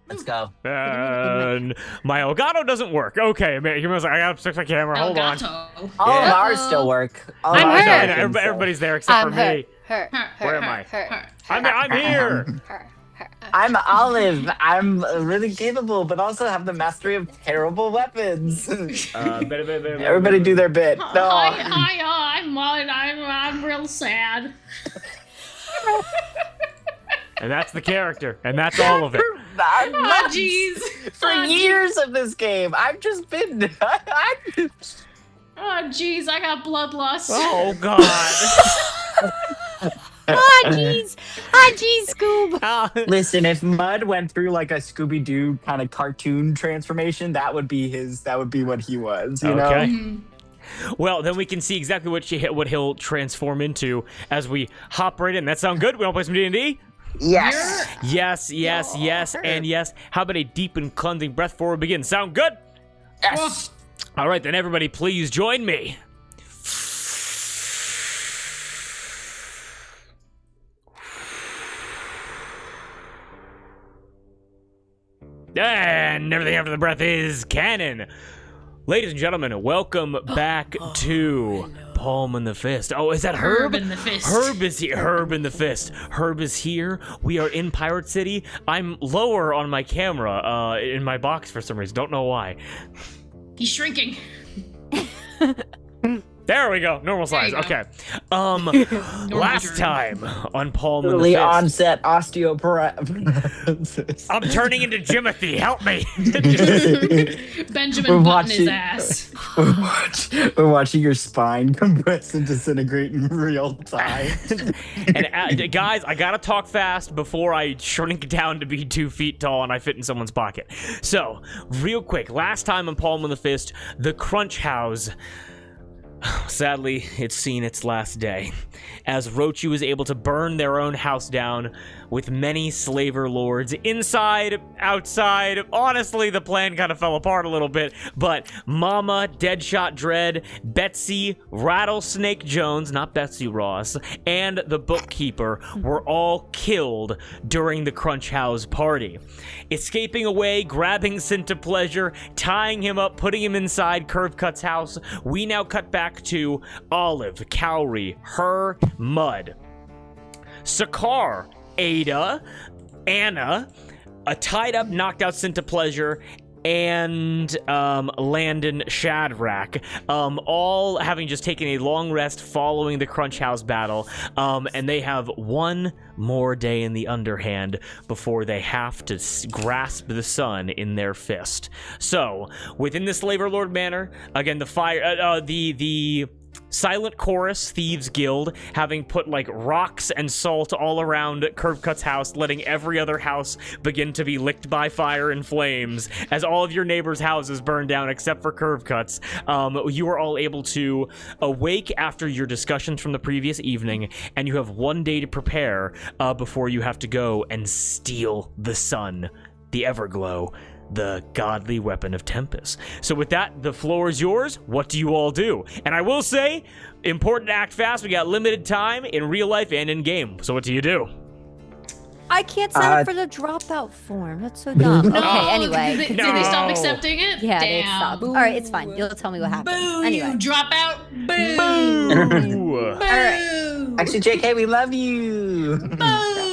Let's go. And my Elgato doesn't work. Okay, man. He was like, I gotta fix my camera. Hold on. All of ours still work. All of I'm ours her. work, so- Everybody's there except for me. Her. Where am I? Her. I'm here. I'm Olive. I'm really capable, but also have the mastery of terrible weapons. Everybody do their bit. No. Hi, I'm real sad. And that's the character, and that's all of it. Oh, jeez. For years of this game, I've just been. Oh, jeez, I got bloodlust. Oh God. Ah, jeez, Scoob. Listen, if Mud went through like a Scooby-Doo kind of cartoon transformation, that would be his. That would be what he was. You know. Mm-hmm. Well, then we can see exactly what he'll transform into as we hop right in. That sound good? We want to play some D&D? Yes. Yes, and yes. How about a deep and cleansing breath before we begin? Sound good? Yes. All right, then everybody, please join me. And everything after the breath is canon. Ladies and gentlemen, welcome back to Palm in the Fist. Oh, is that Herb? Herb in the Fist. Herb is here. Herb in the Fist. Herb is here. We are in Pirate City. I'm lower on my camera, in my box for some reason. Don't know why. He's shrinking. There we go. Normal size. There Okay. Normal Last journey. time on Palm in the Early Fist. onset osteoporosis. I'm turning into Jimothy. Help me. Benjamin button his ass. We're watching your spine compress and disintegrate in real time. And guys, I gotta talk fast before I shrink down to be 2 feet tall and I fit in someone's pocket. So, real quick, last time on Palm in the Fist, the Crunch House. Sadly, it's seen its last day, as Rochi was able to burn their own house down with many slaver lords inside, outside. Honestly, the plan kind of fell apart a little bit, but Mama, Deadshot Dread, Betsy, Rattlesnake Jones, not Betsy Ross, and the bookkeeper were all killed during the Crunch House party. Escaping away, grabbing Cinta Pleasure, tying him up, putting him inside Curve Cut's house, we now cut back to Olive, Cowrie, her, Mud, Sakar, Ada, Anna, a tied-up, knocked-out Cinta Pleasure, and Landon Shadrach, all having just taken a long rest following the Crunch House battle, and they have one more day in the Underhand before they have to grasp the sun in their fist. So, within the Slaver Lord Manor, again, the Silent Chorus Thieves Guild, having put like rocks and salt all around Curve Cut's house, letting every other house begin to be licked by fire and flames as all of your neighbors' houses burn down except for Curve Cut's. You are all able to awake after your discussions from the previous evening, and you have 1 day to prepare before you have to go and steal the sun, the Everglow, the godly weapon of Tempest. So with that, the floor is yours. What do you all do? And I will say, important to act fast. We got limited time in real life and in game. So what do you do? I can't sign up for the dropout form. That's so dumb. No, Okay, anyway. Did they stop accepting it? Yeah, Damn. they stopped. All right, it's fine. You'll tell me what happened. Boo, Anyway. you drop out. Boo. Boo. All right. Actually, JK, we love you. Boo.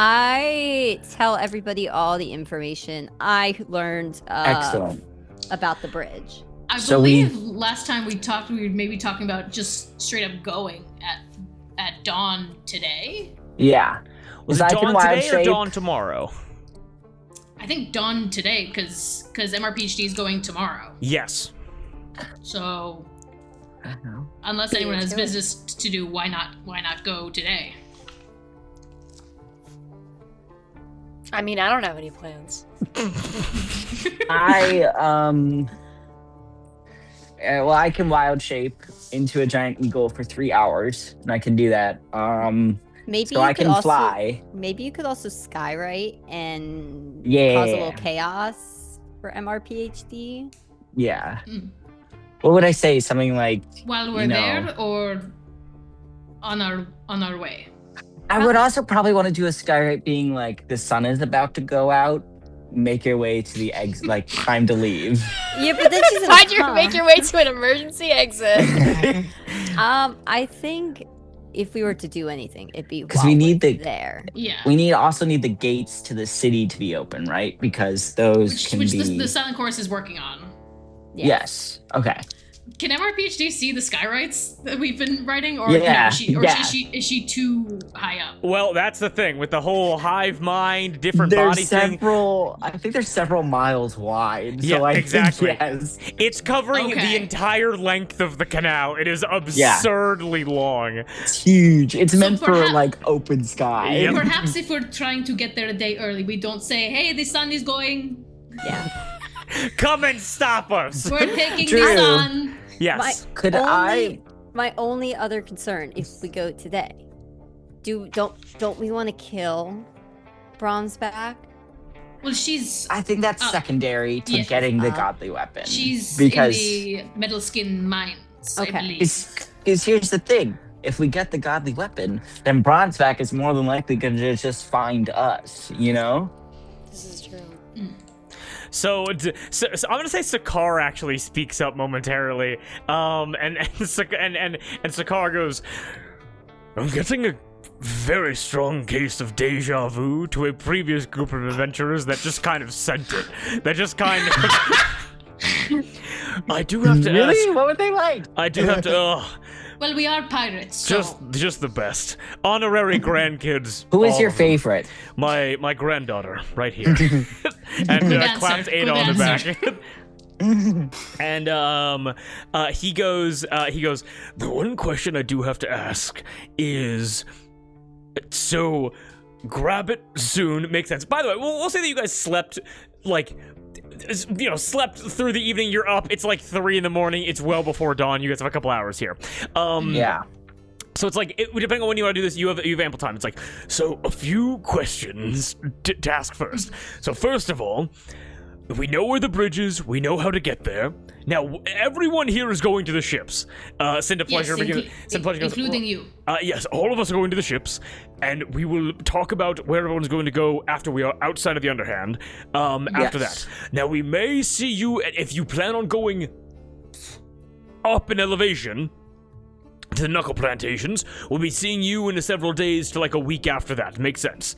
I tell everybody all the information I learned Excellent. about the bridge. I So believe last time we talked, we were maybe talking about just straight up going at dawn today. Yeah. Was it Aside from dawn wild today or shape- dawn tomorrow? I think dawn today because MRPHD is going tomorrow. Yes. So I don't know. unless Beat anyone it has to it. business to do, why not go today? I mean, I don't have any plans. I can wild shape into a giant eagle for 3 hours, and I can do that. Maybe So you I could can also, fly. Maybe you could also skywrite and Yeah. cause a little chaos for MRPHD. Yeah. Mm. What would I say? Something like, While we're You know. there or on our way? I would also probably want to do a skywrite being like the sun is about to go out. Make your way to the exit, like time to leave. Yeah, but then she's Make your way to an emergency exit. I think if we were to do anything, it'd be Because we need there. Yeah. We also need the gates to the city to be open, right? Because those which the Silent Chorus is working on. Yes. Okay. Can MRPHD see the skywrites that we've been writing, or Yeah, is she too high up? Well, that's the thing with the whole hive mind, different There's body thing. I think there's several miles wide. Yeah, so I exactly. Think yes. It's covering the entire length of the canal. It is absurdly long. It's huge. It's meant for like open sky. Yep. Perhaps if we're trying to get there a day early, we don't say, "Hey, the sun is going." Yeah. Come and stop us. We're taking True. the sun. Yes. My only other concern, if we go today, don't we want to kill Bronzeback? Well, I think that's secondary to getting the godly weapon. She's because in the Metal Skin mines, I believe. Because here's the thing. If we get the godly weapon, then Bronzeback is more than likely going to just find us, you know? This is true. So I'm gonna say Sakar actually speaks up momentarily, and Sakar goes, "I'm getting a very strong case of deja vu to a previous group of adventurers that just kind of sent it. That just kind of." I do have to ask. Really? What would they like? I do have to. Well, we are pirates, so... Just the best. Honorary grandkids. Who is your favorite? My granddaughter, right here. And claps Ada on the back. And he goes, the one question I do have to ask is, so grab it soon makes sense. By the way, we'll say that you guys slept, like, slept through the evening. You're up. It's like 3 a.m. It's well before dawn. You guys have a couple hours here. Yeah. So it's like, depending on when you want to do this, you have ample time. It's like, so a few questions to ask first. So first of all, we know where the bridge is. We know how to get there. Now, everyone here is going to the ships. Send a pleasure. Including you. Yes, all of us are going to the ships, and we will talk about where everyone's going to go after we are outside of the Underhand. After that. Now, we may see you, if you plan on going up in elevation to the Knuckle Plantations, we'll be seeing you in several days to like a week after that. Makes sense?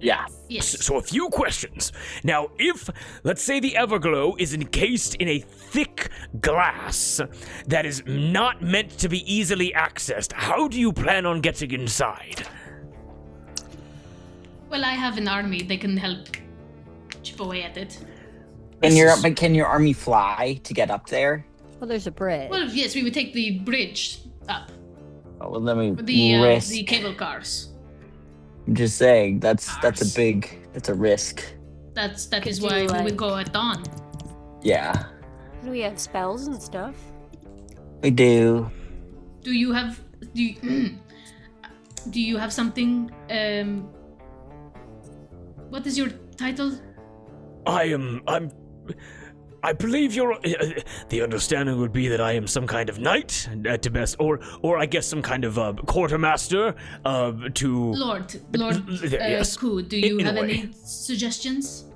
Yeah. Yes. So a few questions. Now, if, let's say the Everglow is encased in a thick glass that is not meant to be easily accessed, how do you plan on getting inside? Well, I have an army. They can help chip away at it. Can your army fly to get up there? Well, there's a bridge. Well, yes, we would take the bridge up. Oh, well, let me risk. The cable cars. I'm just saying that's a risk. That is why we would go at dawn. Yeah. Do we have spells and stuff? We do. Do you have something? What is your title? I believe you're. The understanding would be that I am some kind of knight, at best, or I guess some kind of quartermaster. Lord. Yes. Ku, do you have any suggestions?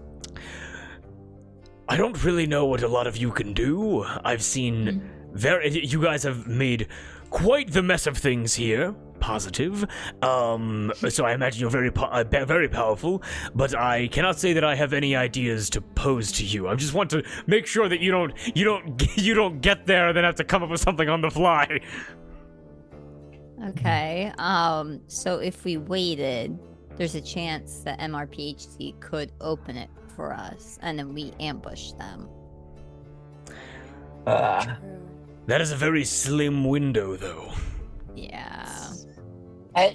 I don't really know what a lot of you can do. I've seen you guys have made quite the mess of things here. Positive. So I imagine you're very powerful, but I cannot say that I have any ideas to pose to you. I just want to make sure that you don't get there and then have to come up with something on the fly. Okay. So if we waited, there's a chance that MRPHD could open it for us, and then we ambush them. That is a very slim window, though. Yeah.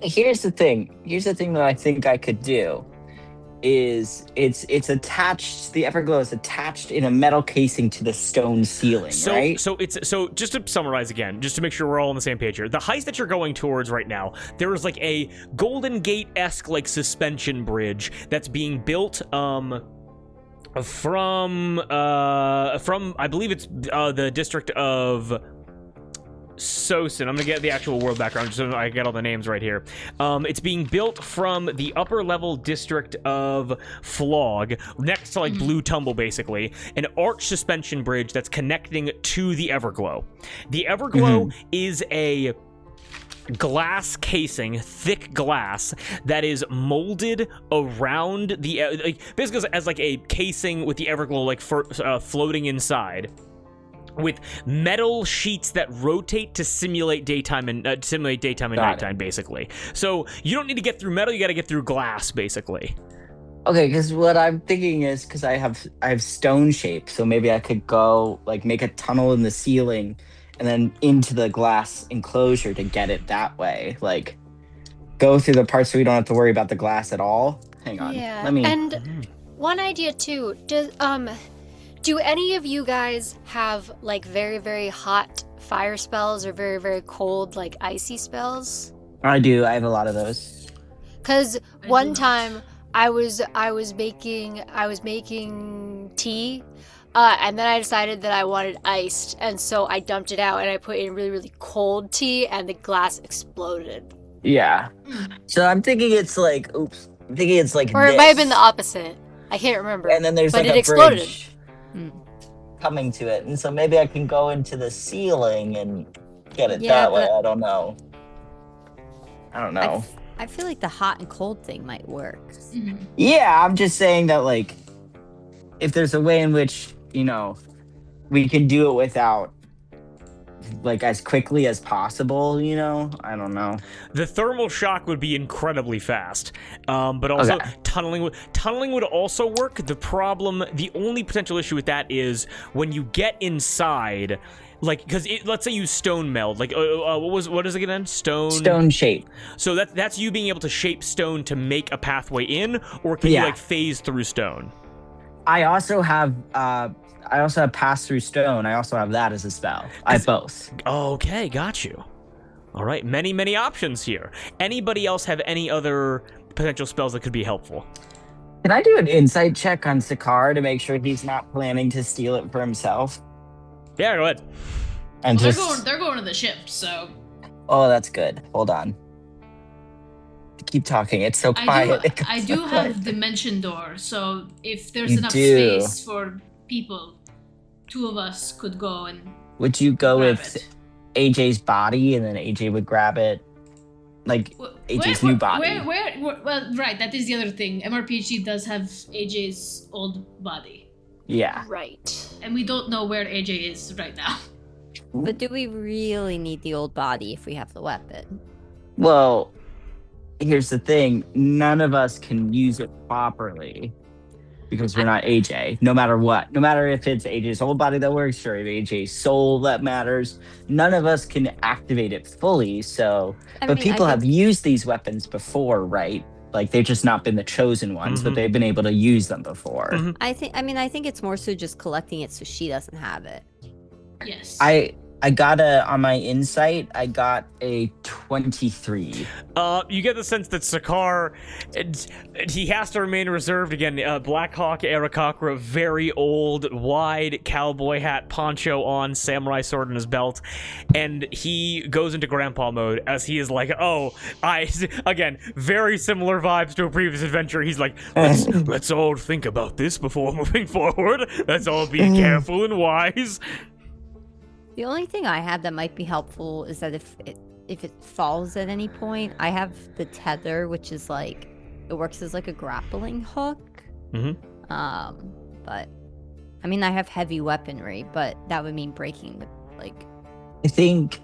Here's the thing that I think I could do is it's attached. The Everglow is attached in a metal casing to the stone ceiling, right? So just to summarize again, just to make sure we're all on the same page here. The heist that you're going towards right now, there is like a Golden Gate-esque like suspension bridge that's being built from I believe it's the district of Sosin. I'm gonna get the actual world background just so I get all the names right here. It's being built from the upper level district of Flog, next to like Blue Tumble, basically, an arch suspension bridge that's connecting to the Everglow. The Everglow is a glass casing, thick glass that is molded around the basically as like a casing with the Everglow like floating inside, with metal sheets that rotate to simulate daytime and nighttime, basically. So you don't need to get through metal; you got to get through glass, basically. Okay, because what I'm thinking is because I have stone shape, so maybe I could go like make a tunnel in the ceiling and then into the glass enclosure to get it that way. Like go through the parts so we don't have to worry about the glass at all. Hang on, Yeah. let me. And one idea too. Do any of you guys have like very, very hot fire spells or very, very cold like icy spells? I do. I have a lot of those. Cause one time I was making tea, and then I decided that I wanted iced, and so I dumped it out and I put in really, really cold tea, and the glass exploded. Yeah. So I'm thinking it's like, oops. I'm thinking it's like Or this. it might have been the opposite. I can't remember. And then there's but like it a exploded. bridge coming to it, and so maybe I can go into the ceiling and get it Yeah, that way. but- I don't know. I feel like the hot and cold thing might work. Yeah, I'm just saying that like, if there's a way in which we can do it without like as quickly as possible, I don't know. The thermal shock would be incredibly fast, but also tunneling would also work. The only potential issue with that is when you get inside, like, because let's say you stone meld, like, what is it again? Stone shape. So that's you being able to shape stone to make a pathway in, or can you like phase through stone? I also have pass through stone. I also have that as a spell. I have both. Okay, got you. All right, many options here. Anybody else have any other potential spells that could be helpful? Can I do an insight check on Sakar to make sure he's not planning to steal it for himself? Yeah, go ahead. And They're going to the ship, so. Oh, that's good. Hold on. Keep talking. It's so quiet. I do have Dimension Door, so if there's You enough do. space for people, two of us could go and Would you go grab with it. AJ's body and then AJ would grab it? Like AJ's new body. Well, right, that is the other thing. MRPG does have AJ's old body. Yeah. Right. And we don't know where AJ is right now. But do we really need the old body if we have the weapon? Well, here's the thing. None of us can use it properly because we're not AJ, no matter what. No matter if it's AJ's old body that works or if AJ's soul that matters, none of us can activate it fully. So, but people have used these weapons before, right? Like they've just not been the chosen ones, but they've been able to use them before. I think it's more so just collecting it so she doesn't have it. Yes. I got on my insight, I got a 23. You get the sense that Sakar, he has to remain reserved again. Blackhawk Arakakra, very old, wide cowboy hat, poncho on, samurai sword in his belt, and he goes into grandpa mode as he is like, again, very similar vibes to a previous adventure. He's like, let's all think about this before moving forward. Let's all be careful and wise. The only thing I have that might be helpful is that if it falls at any point, I have the tether, which is like, it works as like a grappling hook. But I mean, I have heavy weaponry, but that would mean breaking the I think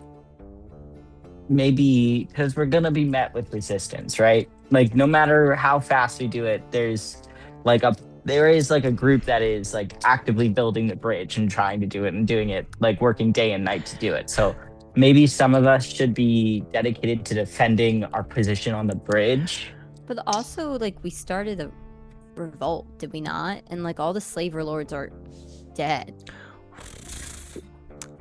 maybe because we're gonna be met with resistance, right? Like no matter how fast we do it, there is like a group that is like actively building the bridge and trying to do it and doing it, like working day and night to do it. So maybe some of us should be dedicated to defending our position on the bridge. But also, like, we started a revolt, did we not? And like all the slaver lords are dead.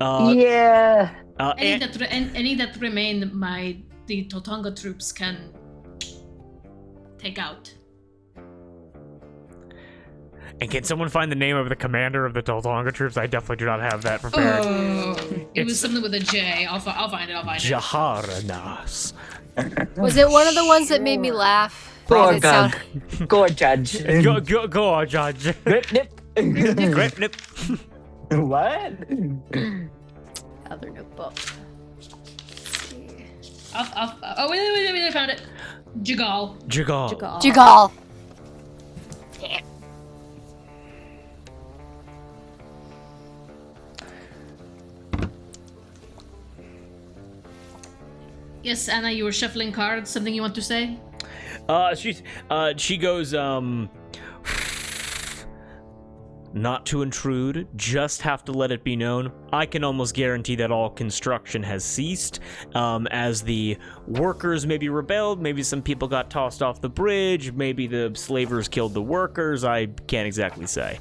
Yeah. Any that remain, the Totanga troops can take out. And can someone find the name of the commander of the Toltonga troops? I definitely do not have that prepared. It was something with a J. I'll find it. Jaharanas. Was it one of the ones that made me laugh? Go, It sound- Go, Judge. Go, Judge. Grip nip. Grip nip. What? Other notebook. Oh, wait, I found it. Jagal. Jugal. Yes, Anna, you were shuffling cards. Something you want to say? She goes, not to intrude, just have to let it be known. I can almost guarantee that all construction has ceased, as the workers maybe rebelled, maybe some people got tossed off the bridge, maybe the slavers killed the workers, I can't exactly say.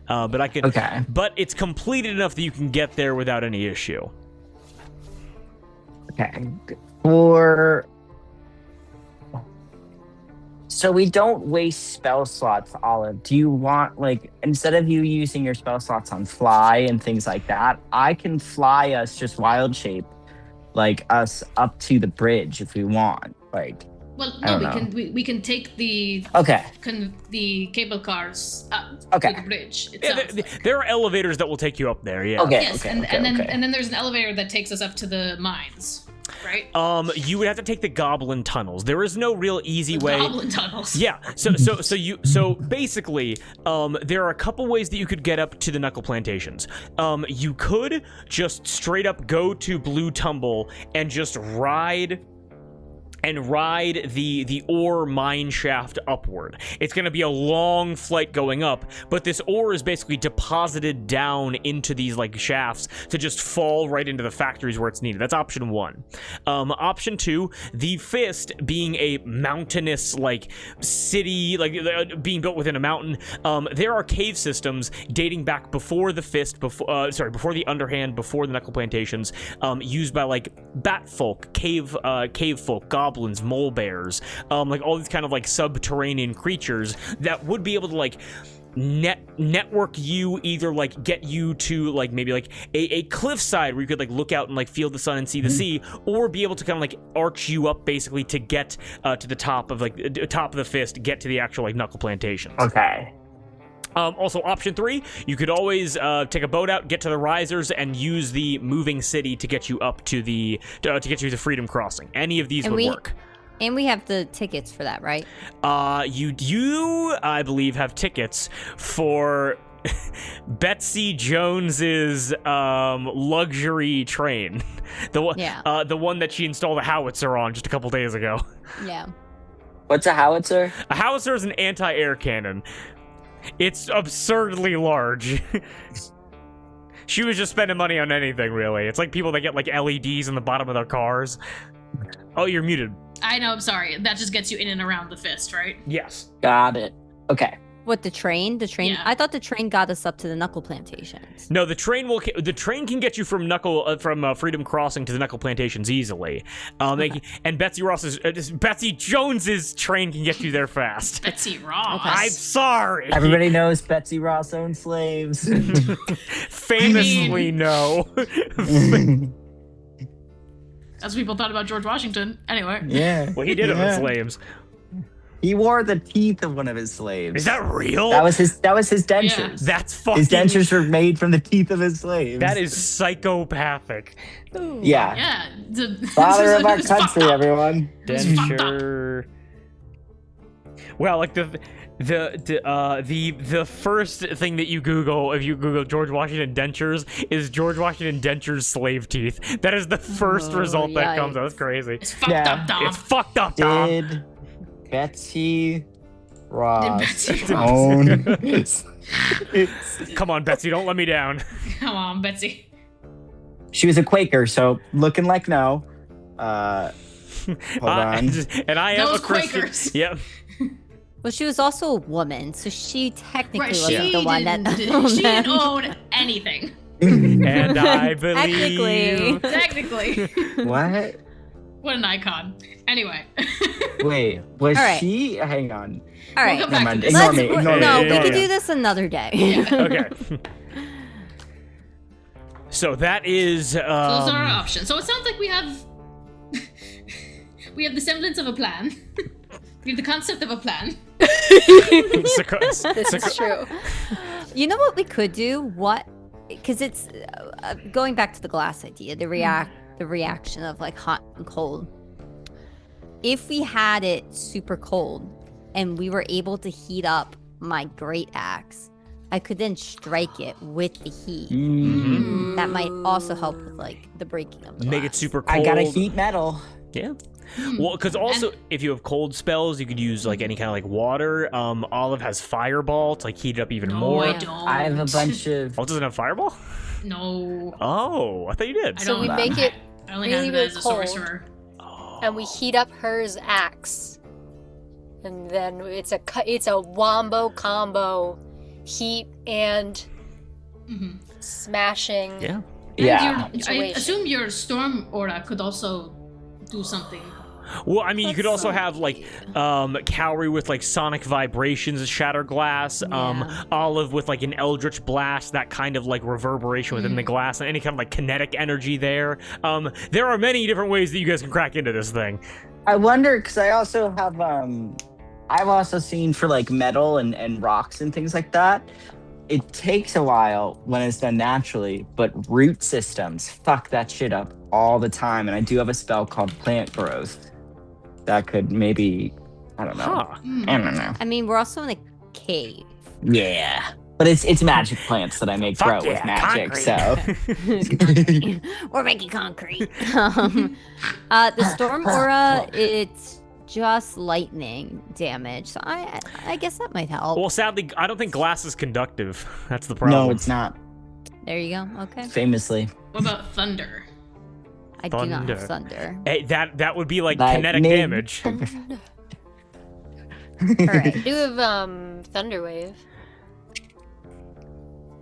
But I can. Okay. But it's completed enough that you can get there without any issue. Okay. So we don't waste spell slots, Olive. Do you want, like, instead of you using your spell slots on fly and things like that, I can fly us just wild shape, like us up to the bridge if we want. Like, Well, I no, don't we can take the okay. the cable cars up Okay. to the bridge Yeah, itself. there are elevators that will take you up there. Yeah. Okay. Yes, and then there's an elevator that takes us up to the mines, right? You would have to take the goblin tunnels. There is no real easy way. Goblin tunnels. Yeah. So basically, there are a couple ways that you could get up to the Knuckle Plantations. You could just straight up go to Blue Tumble and just ride the ore mine shaft upward. It's going to be a long flight going up, but this ore is basically deposited down into these like shafts to just fall right into the factories where it's needed. That's option one. Option two, the Fist being a mountainous like city, like being built within a mountain. There are cave systems dating back before the Fist, before the Underhand, before the Knuckle Plantations, used by like bat folk, cave folk, goblins, mole bears, like all these kind of like subterranean creatures that would be able to like network you, either like get you to like maybe like a cliffside where you could like look out and like feel the sun and see the sea, or be able to kind of like arch you up basically to get to the top of the Fist, get to the actual like Knuckle Plantations. Okay. Also, option three, you could always take a boat out, get to the risers, and use the moving city to get you up to the to get you to Freedom Crossing. Any of these would work. And we have the tickets for that, right? You I believe have tickets for Betsy Jones's luxury train, the one that she installed a howitzer on just a couple days ago. Yeah. What's a howitzer? A howitzer is an anti-air cannon. It's absurdly large. She was just spending money on anything, really. It's like people that get like LEDs in the bottom of their cars. Oh, you're muted. I know, I'm sorry. That just gets you in and around the Fist, right? Yes. Got it. Okay. What, the train? Yeah. I thought the train got us up to the Knuckle Plantations. No, the train can get you from Freedom Crossing to the Knuckle Plantations easily. And Betsy Jones's train can get you there fast. Betsy Ross. Okay. I'm sorry. Everybody knows Betsy Ross owns slaves. Famously, no. That's what people thought about George Washington. Anyway. Yeah. Well, he did it with slaves. He wore the teeth of one of his slaves. Is that real? That was his dentures. Yeah. That's fucking. His dentures were made from the teeth of his slaves. That is psychopathic. Yeah. Yeah. Father of our it's fucked country, up. everyone. Denture. Well, like the first thing that you Google, if you Google George Washington dentures, is George Washington dentures slave teeth. That is the first result that comes up. That's crazy. It's fucked up, Dom. It's fucked up, Dom. Did Betsy Ross Betsy own? Come on, Betsy, don't let me down. Come on, Betsy. She was a Quaker, so looking like no. Hold on. And I am Those a Christian. Quakers. Yep. Well, she was also a woman, so she technically Right, wasn't she the one that she didn't own anything. And I believe. Technically. Technically. What? What an icon. Anyway. Wait, was All right. she? Hang on. All right. We'll come Never back to mind. this. Ignore me. Ignore me. No, ignore we could me. do this another day. Yeah. Okay. So that is. Those are our options. So it sounds like we have we have the semblance of a plan. We have the concept of a plan. This is true. You know what we could do? What? Because it's going back to the glass idea, the reaction of like hot and cold. If we had it super cold and we were able to heat up my great axe, I could then strike it with the heat. That might also help with like the breaking of the Make it glass. super cold. I got a heat metal. Yeah. Well, because also, if you have cold spells, you could use like any kind of like water. Olive has fireball to like heat it up even No, more. I don't. I have a bunch of. Oh, doesn't have fireball? No. Oh, I thought you did. I So don't we have make that. it I only really, have it really as a cold. sorcerer. and we heat up hers axe, and then it's a wombo combo, heat and Mm-hmm. smashing. Yeah. Yeah. I Situation. assume your storm aura could also do something. Well, I mean, you could That's also so have like Cowrie with like sonic vibrations, shatter glass. Yeah. Olive with like an eldritch blast, that kind of like reverberation within the glass, and any kind of like kinetic energy there. There are many different ways that you guys can crack into this thing. I wonder because I also have I've also seen for like metal and rocks and things like that. It takes a while when it's done naturally, but root systems fuck that shit up all the time. And I do have a spell called Plant Growth that could maybe, I don't know. Huh. I don't know. I mean, we're also in a cave. Yeah, but it's magic plants that I make Fuck grow yeah, with magic. concrete. So We're making concrete. The storm aura, it's just lightning damage. So I guess that might help. Well, sadly, I don't think glass is conductive. That's the problem. no, it's not. There you go. Okay. Famously, What about thunder? I do not have Thunder. thunder. Hey, that would be like Like kinetic mid- damage. All right. I do have thunder wave.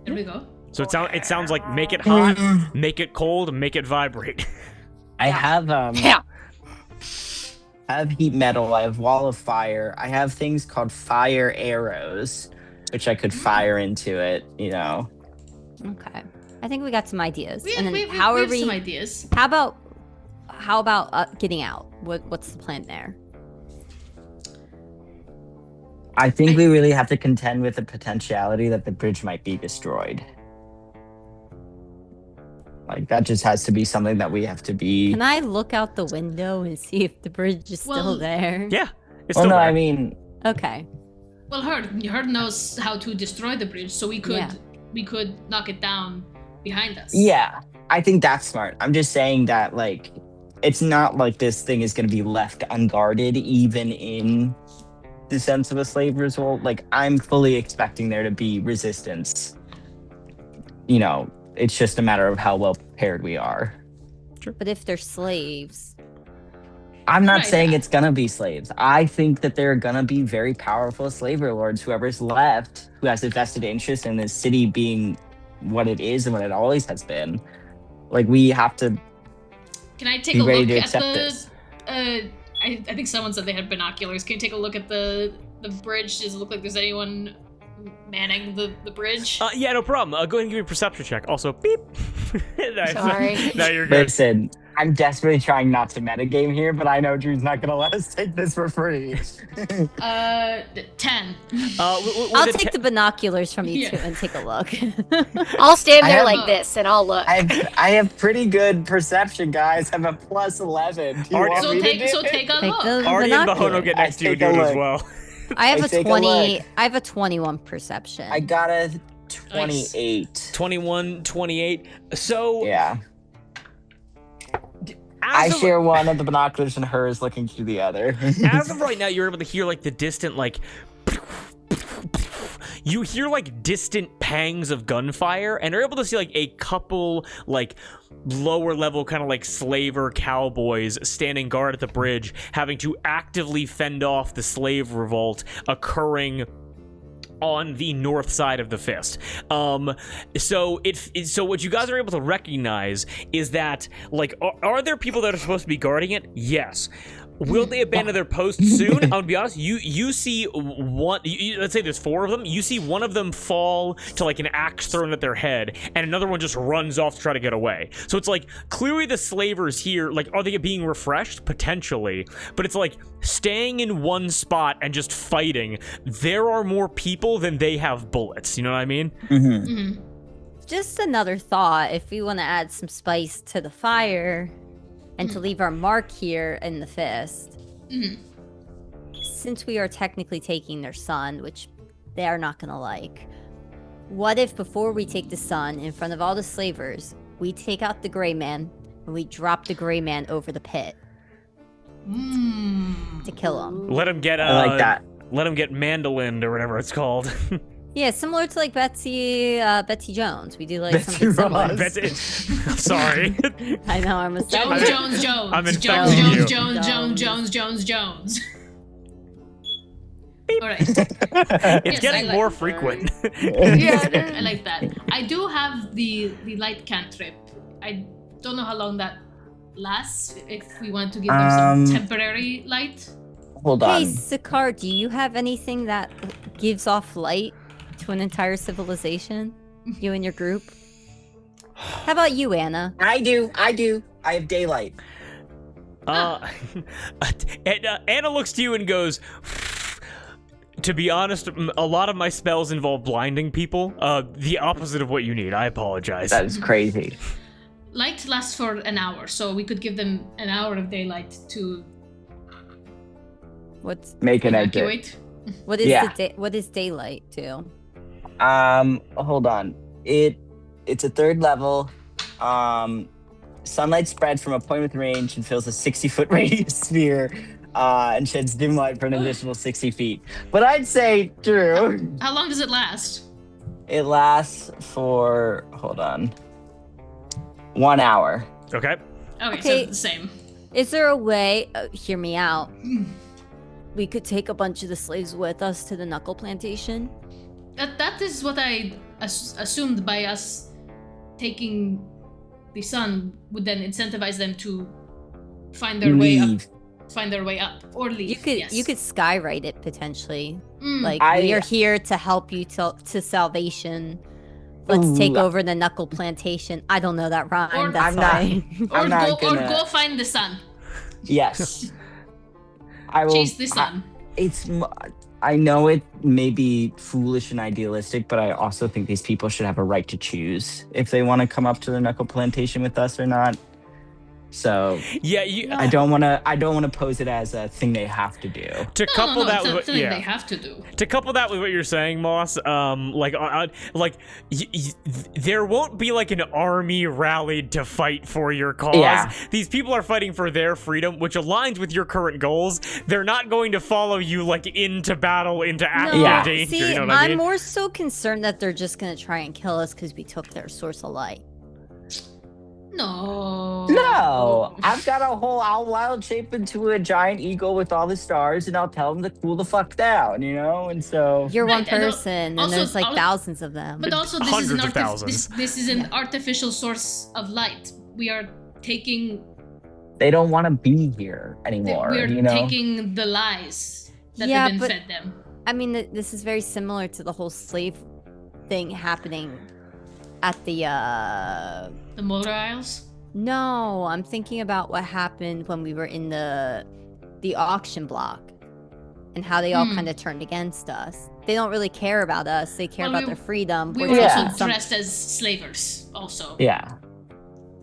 There we go. So it sounds like make it hot, make it cold, make it vibrate. I have Yeah. I have heat metal. I have wall of fire. I have things called fire arrows, which I could fire into it. You know. Okay. I think we got some ideas. We and have, then we how are have we? some ideas. How about getting out? What's the plan there? I think we really have to contend with the potentiality that the bridge might be destroyed. Like that just has to be something that we have to be. Can I look out the window and see if the bridge is Well, still there? Yeah, it's Well, still no, there. I mean, Okay. Well, Herd knows how to destroy the bridge, so we could knock it down behind us. yeah, I think that's smart. I'm just saying that like, it's not like this thing is going to be left unguarded, even in the sense of a slave revolt. Like I'm fully expecting there to be resistance. You know, it's just a matter of how well prepared we are. But if they're slaves, I'm not Right. saying it's gonna be slaves. I think that there are gonna be very powerful slave lords, whoever's left, who has a vested interest in this city being what it is and what it always has been. Like we have to Can I take be a ready look to at accept the? this. I think someone said they had binoculars. Can you take a look at the bridge? Does it look like there's anyone manning the bridge? Yeah, no problem. Go ahead and give me a perception check. Also, beep. Nice. Sorry. No, you're good. Listen, I'm desperately trying not to metagame here, but I know Drew's not gonna let us take this for free. 10. I'll take the binoculars from you Yeah. two and take a look. I'll stand I there have like a- this and I'll look. I have pretty good perception, guys. I have a plus 11. Do you Alright, want So me to take do it? a look. the Artie and Bahono binoculars. get next to you and I do take it a as look. well. I have I a take a 20. look. I have a 21 perception. I got a 28. 21, 28. So, Yeah. I as of, share one of the binoculars and her is looking through the other. as of right now, you're able to hear like the distant, like, you hear like distant pangs of gunfire, and are able to see like a couple like lower level kind of like slaver cowboys standing guard at the bridge, having to actively fend off the slave revolt occurring on the north side of the fist. So what you guys are able to recognize is that, like, are there people that are supposed to be guarding it? Yes. Will they abandon their post soon? I'm gonna be honest. You see one. Let's say there's 4 of them. You see one of them fall to like an axe thrown at their head, and another one just runs off to try to get away. So it's like clearly the slavers here, like, are they being refreshed? Potentially, but it's like staying in one spot and just fighting. There are more people than they have bullets. You know what I mean? Just another thought. If we want to add some spice to the fire. And to leave our mark here in the fist, since we are technically taking their son, which they are not going to like, what if before we take the son in front of all the slavers, we take out the gray man and we drop the gray man over the pit to kill him? Let him get I like that. Let him get mandolined or whatever it's called. Yeah, similar to like Betsy Jones. We do like Betsy something similar. Ross. Betsy, I'm sorry. I know, I'm a Jones. I'm infecting you. Jones. All right. It's getting more frequent. I like that. I do have the light cantrip. I don't know how long that lasts. If we want to give them some temporary light. Hold on. Hey, Sakar, do you have anything that gives off light to an entire civilization? You and your group? How about you, Anna? I do. I have daylight. Anna looks to you and goes, to be honest, a lot of my spells involve blinding people. The opposite of what you need. I apologize. That is crazy. Light lasts for an hour, so we could give them an hour of daylight to Make an exit. evacuate. What is what is daylight do? Hold on. It's a 3rd level. Sunlight spreads from a point with range and fills a 60-foot radius sphere, and sheds dim light for an additional 60 feet. But I'd say, Drew, How long does it last? it lasts for 1 hour. Okay. Okay, so Okay. it's the same. Is there a way, hear me out, we could take a bunch of the slaves with us to the knuckle plantation? That is what I assumed by us taking the sun would then incentivize them to find their way up. Leave. Find their way up or leave. You could skywrite it potentially. Like, I- we are here to help you to salvation. Let's take over the knuckle plantation. I don't know that rhyme. Or- That's I'm not- fine. Or I'm not go gonna- or go find the sun. Yes. I will. Chase the sun. I know it may be foolish and idealistic, but I also think these people should have a right to choose if they want to come up to the knuckle plantation with us or not. So Yeah, I don't want to pose it as a thing they have to do. to couple that it's with something yeah. they have to do. To couple that with what you're saying, Moss, there won't be like an army rallied to fight for your cause. Yeah. These people are fighting for their freedom, which aligns with your current goals. They're not going to follow you like into battle, into active Yeah. danger. See, You know what I I'm mean? more so concerned that they're just gonna try and kill us because we took their source of light. No, I've got a whole owl wild shape into a giant eagle with all the stars, and I'll tell them to cool the fuck down, And so You're one Right, and person, and also- there's like al- thousands of them. But also, this is Hundreds an of thousands. this is an artificial source of light. We are taking they don't want to be here anymore. we're taking the lies that Yeah, have been but- fed them. I mean, this is very similar to the whole slave thing happening at the The Motor Isles. No, I'm thinking about what happened when we were in the auction block and how they all kind of turned against us. They don't really care about us. They care Well, about we- their freedom. We We're were taking also some- dressed as slavers, also. Yeah.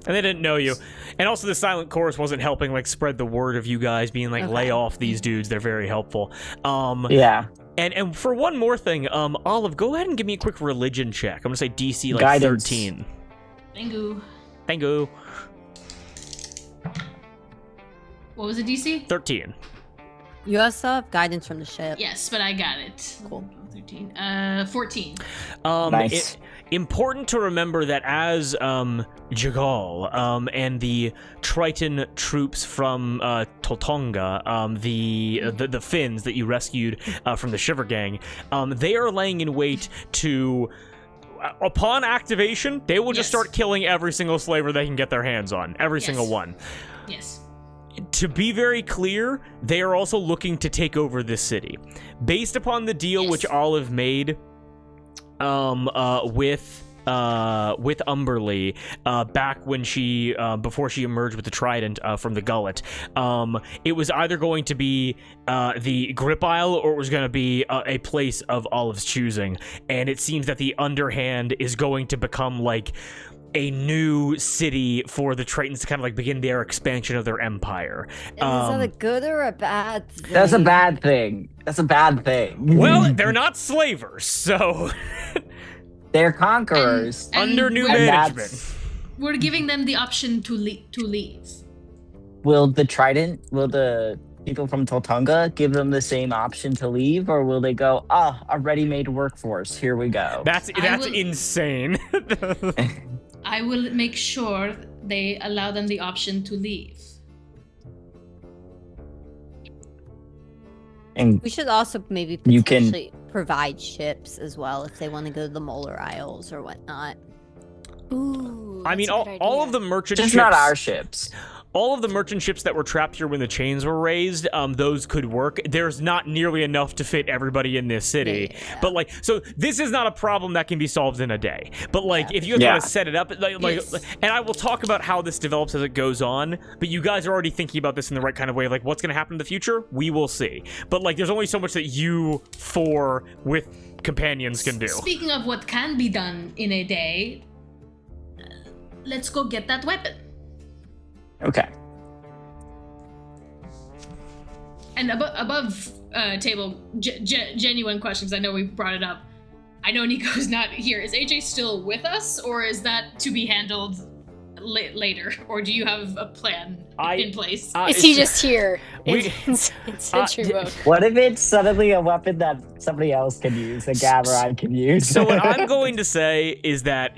And they didn't know you. And also the silent chorus wasn't helping like spread the word of you guys being like, Okay. lay off these dudes. They're very helpful. Yeah. And for one more thing, Olive, go ahead and give me a quick religion check. I'm gonna say DC like Guidance. 13. Thank you. Thank you. What was the DC? 13. You also have guidance from the ship. Yes, but I got it. Cool. 13. 14. Nice. important to remember that as Jagal and the Triton troops from Toltonga, the Finns that you rescued from the Shiver Gang, they are laying in wait to... upon activation, they will just start killing every single slaver they can get their hands on. Every single one. Yes. To be very clear, they are also looking to take over this city. Based upon the deal which Olive made with Umberly back when she before she emerged with the trident from the gullet, it was either going to be the Grip Isle or it was going to be a place of Olive's choosing, and it seems that the Underhand is going to become like a new city for the Tritons to kind of like begin their expansion of their empire. Is that a good or a bad thing? That's a bad thing. That's a bad thing. Well, they're not slavers, so They're conquerors. And under new we're- management. We're giving them the option to leave. Will the people from Toltonga give them the same option to leave, or will they go, a ready-made workforce, here we go? That's will- insane. I will make sure they allow them the option to leave. And We should also maybe You can- potentially provide ships as well if they want to go to the Molar Isles or whatnot. Ooh. I mean, that's a good all idea. of the merchant just ships, not our ships. all of the merchant ships that were trapped here when the chains were raised, those could work. There's not nearly enough to fit everybody in this city. Yeah. But like, so this is not a problem that can be solved in a day. But like, if you guys Yeah. want to set it up, like, Yes. and I will talk about how this develops as it goes on. But you guys are already thinking about this in the right kind of way. Like, what's going to happen in the future? We will see. But like, there's only so much that you four with companions can do. Speaking of what can be done in a day, let's go get that weapon. Okay. And above table, genuine questions. I know we brought it up. I know Nico's not here. Is AJ still with us, or is that to be handled later? Or do you have a plan in place? Is he just here? We- in sentry mode? What if it's suddenly a weapon that somebody else can use, a Gaveron can use? So what I'm going to say is that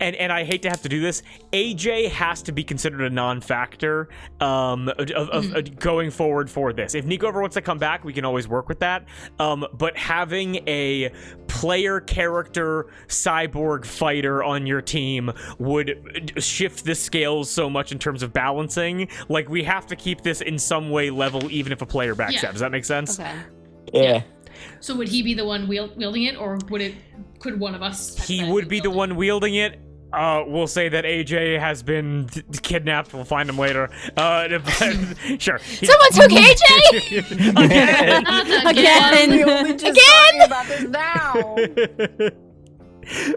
and I hate to have to do this, AJ has to be considered a non-factor of going forward for this. If Nico ever wants to come back, we can always work with that. But having a player character cyborg fighter on your team would shift the scales so much in terms of balancing. Like, we have to keep this in some way level, even if a player backs Yeah. out. Does that make sense? Okay. Yeah. So would he be the one wielding it, or could one of us? He would be the one wielding it. We'll say that AJ has been kidnapped. We'll find him later. Sure. Someone took AJ! Again! Again! We only just talking about this now.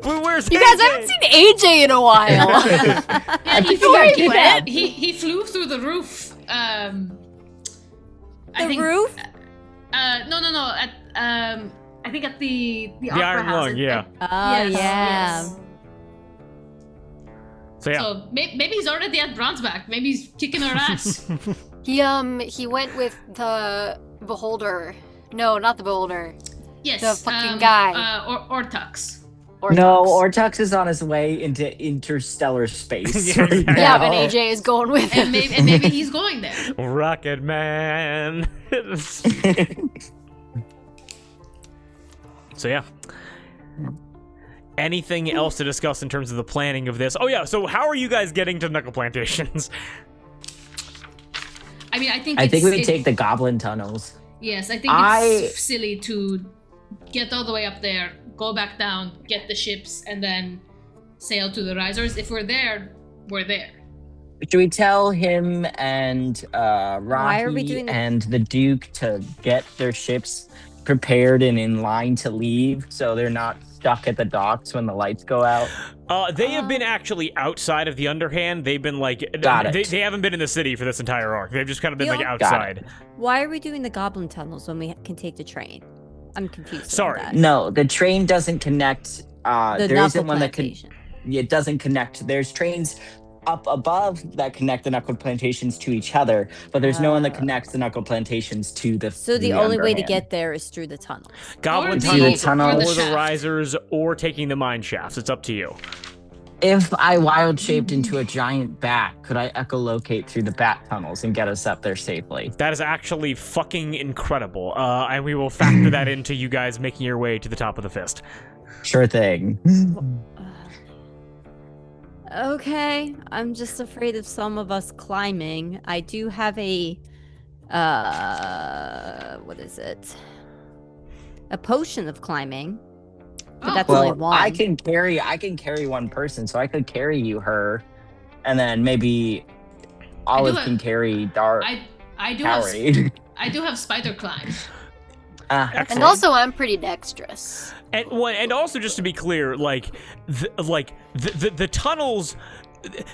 Well, where's You AJ? guys haven't seen AJ in a while. Yeah, he think I flew, went. he flew through the roof. I The think, roof? No. At I think at the opera Iron house. Lung, yeah. Oh, Yes, yeah. yes. So yeah. So maybe he's already at Bronzeback. Maybe he's kicking our ass. He went with the Beholder. No, not the Beholder. Yes. The fucking guy. Ortux. No, Orthox. Ortux is on his way into interstellar space. Yeah, right Yeah, now. but AJ is going with him. And maybe he's going there. Rocket Man. So yeah. Anything else to discuss in terms of the planning of this? Oh yeah, so how are you guys getting to Knuckle Plantations? I mean, I think we take the goblin tunnels. Yes, I think it's silly to get all the way up there, go back down, get the ships, and then sail to the risers. If we're there, we're there. Should we tell him and Why are we Rocky doing the- and the Duke to get their ships prepared and in line to leave so they're not stuck at the docks when the lights go out? They have been actually outside of the Underhand. They've been like, Got it. they haven't been in the city for this entire arc. They've just kind of been like Got outside. Why are we doing the goblin tunnels when we can take the train? I'm confused. Sorry. About that. No, the train doesn't connect. The There knuckle isn't one that can. plantation. It doesn't connect. There's trains up above that connect the knuckle plantations to each other, but there's no one that connects the knuckle plantations to the. So the only way to Underhand. get there is through the tunnels. Goblin the- tunnels, tunnel- or or the, the shaft. risers, or taking the mine shafts. It's up to you. If I wild shaped into a giant bat, could I echolocate through the bat tunnels and get us up there safely? That is actually fucking incredible. And we will factor that into you guys making your way to the top of the fist. Sure thing. Okay, I'm just afraid of some of us climbing. I do have a what is it? A potion of climbing. But that's only Well, one. I can carry one person, so I could carry you, her, and then maybe Olive have- can carry Dar. I do have Cowrie. I do have spider climb. Excellent. And also, I'm pretty dexterous. And also, just to be clear, the tunnels,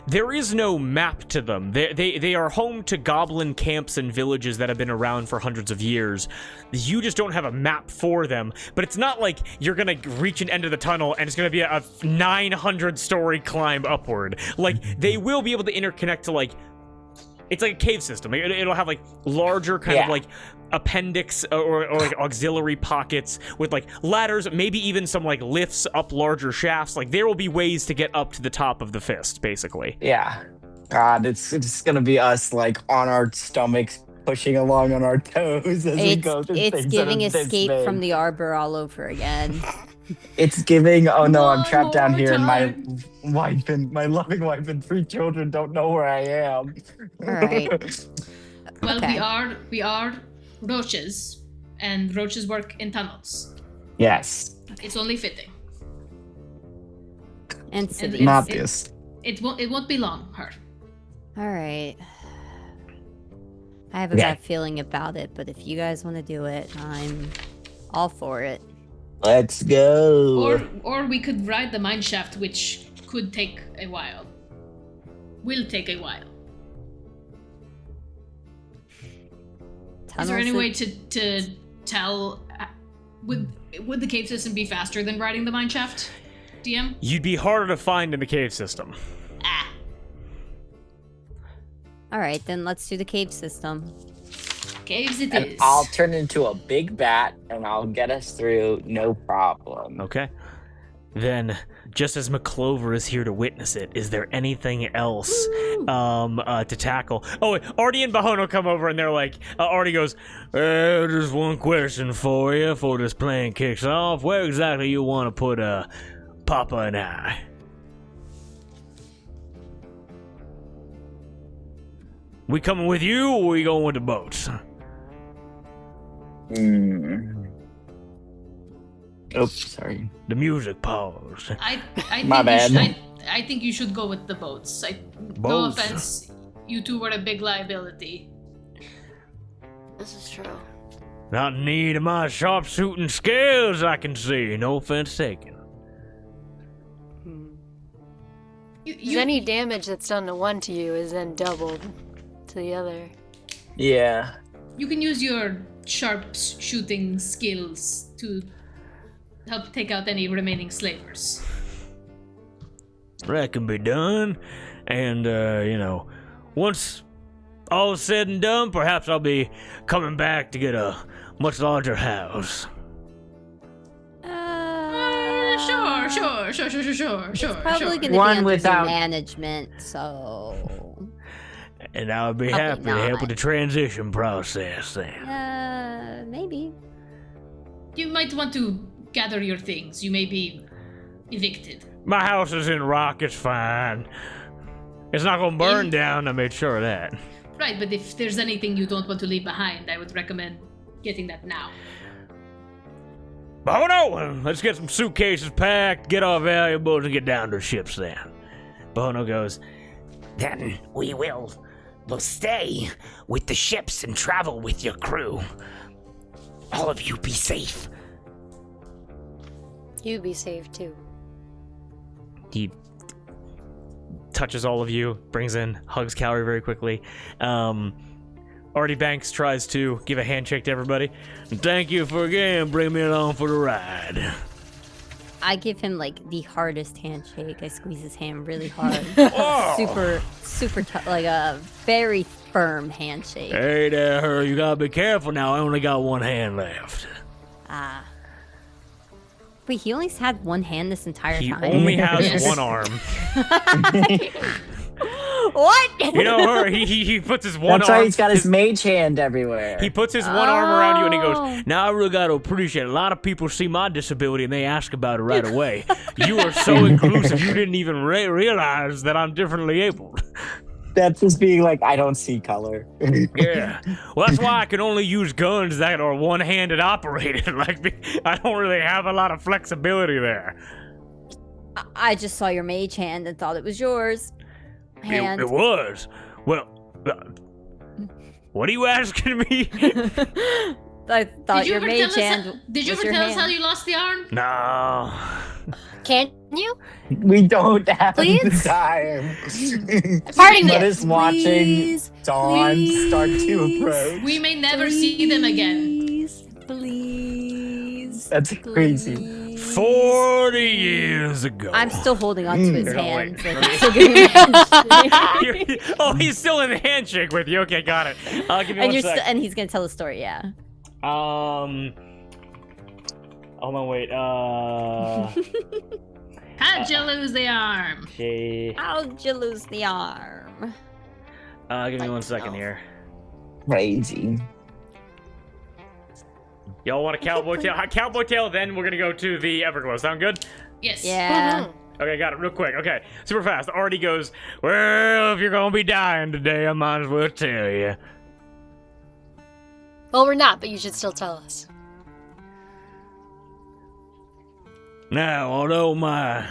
there is no map to them. They are home to goblin camps and villages that have been around for hundreds of years. You just don't have a map for them. But it's not like you're gonna reach an end of the tunnel and it's gonna be a 900-story climb upward. Like, they will be able to interconnect to, like, it's like a cave system. It'll have, like, larger kind of, like, appendix or like auxiliary pockets with, like, ladders, maybe even some, like, lifts up larger shafts. Like, there will be ways to get up to the top of the fist, basically. Yeah. God, it's gonna be us, like, on our stomachs, pushing along on our toes as we go through It's things that giving are this Escape big. from the Arbor all over again. It's giving, oh no, I'm One trapped down more here and my time. wife and my loving wife and 3 children don't know where I am. All right. Well, Okay. we are roaches, and roaches work in tunnels. Yes. It's only fitting. And And city. it's- Not it- this. It won't be long, her. All right. I have a Okay. bad feeling about it, but if you guys want to do it, I'm all for it. Let's go. Or we could ride the mine shaft, which could take a while. Will take a while. Is there any way to tell? Would the cave system be faster than riding the mine shaft? DM? You'd be harder to find in the cave system. Ah. All right, then let's do the cave system. Caves it And is. I'll turn into a big bat and I'll get us through, no problem. Okay. Then, just as McClover is here to witness it, is there anything else to tackle? Oh, Artie and Bahono come over and they're like, Artie goes, just one question for you before this plan kicks off. Where exactly you want to put Papa and I? We coming with you or we going with the boats? Oops, sorry. The music paused. I My think bad. I think you should go with the boats. No Boats. offense, you two were a big liability. This is true. Not in need of my sharp shooting skills, I can see. No offense taken. Because any damage that's done to one to you is then doubled to the other. Yeah. You can use your sharp shooting skills to help take out any remaining slavers. That can be done. And, once all is said and done, perhaps I'll be coming back to get a much larger house. Sure. Probably going to be One under without- your management, so And I would be Probably happy to help not. with the transition process then. maybe. You might want to gather your things. You may be evicted. My house is in rock, it's fine. It's not gonna burn down, I made sure of that. Right, but if there's anything you don't want to leave behind, I would recommend getting that now. But oh no! Let's get some suitcases packed, get our valuables, and get down to the ships then. Bono goes, Then we will stay with the ships and travel with your crew. All of you be safe. You be safe too. he touches all of you, brings in, hugs Calorie very quickly. Artie Banks tries to give a handshake to everybody. Thank you for again bringing me along for the ride. I give him like the hardest handshake. I squeeze his hand really hard. Oh. Super tough, like a very firm handshake. Hey there, you gotta be careful now. I only got one hand left. Ah. Wait, he only had one hand this entire He time? only has Yes. one arm. What? You know her. He puts his one That's arm. why he's got his mage hand everywhere. He puts his one arm around you and he Oh. goes, now I really got to appreciate it. A lot of people see my disability and they ask about it right away. You are so inclusive, you didn't even realize that I'm differently abled. That's just being like, I don't see color. Yeah. Well, that's why I can only use guns that are one-handed operated. Like, I don't really have a lot of flexibility there. I just saw your mage hand and thought it was yours. Hand. It was. Well, what are you asking me? I thought Did you your ever mage tell us? hand Did you was ever your tell us how hand. you lost the arm? No. Can you? We don't have Please? the time. Pardon Let me. us watching Please, dawn start to please. approach. We may never see them again. Please. That's crazy. Please. 40 years ago. I'm still holding on to his Here, no, hand. wait. Like, I'm still giving him a handshake. Oh, he's still in the handshake with you. Okay, got it. I'll give you and one you're sec. and he's gonna tell the story. Yeah. Hold on, wait. How'd you lose the arm? How'd you lose the arm? Give me 1 second here. Crazy. Y'all want a cowboy tail? Cowboy tail, then we're gonna go to the Everglow. Sound good? Yes. Yeah. Okay, got it. Real quick. Okay, super fast. Artie goes, well, if you're gonna be dying today, I might as well tell you. Well, we're not, but you should still tell us. Now, although my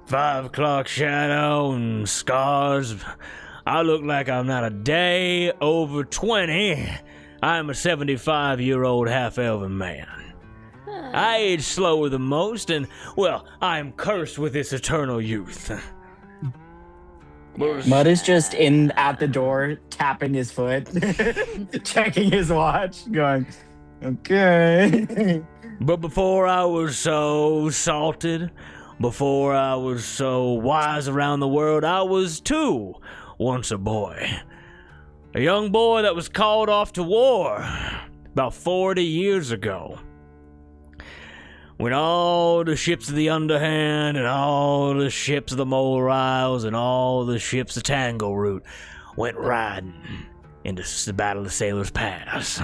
5 o'clock shadow and scars, I look like I'm not a day over 20. I'm a 75-year-old half-elven man. I age slower than most, and, well, I am cursed with this eternal youth. Mud is just in at the door, tapping his foot, checking his watch, going, okay. But before I was so salted, before I was so wise around the world, I was too once a boy. A young boy that was called off to war about 40 years ago. When all the ships of the Underhand and all the ships of the Mole Riles and all the ships of Tangle Root went riding into the Battle of Sailor's Pass.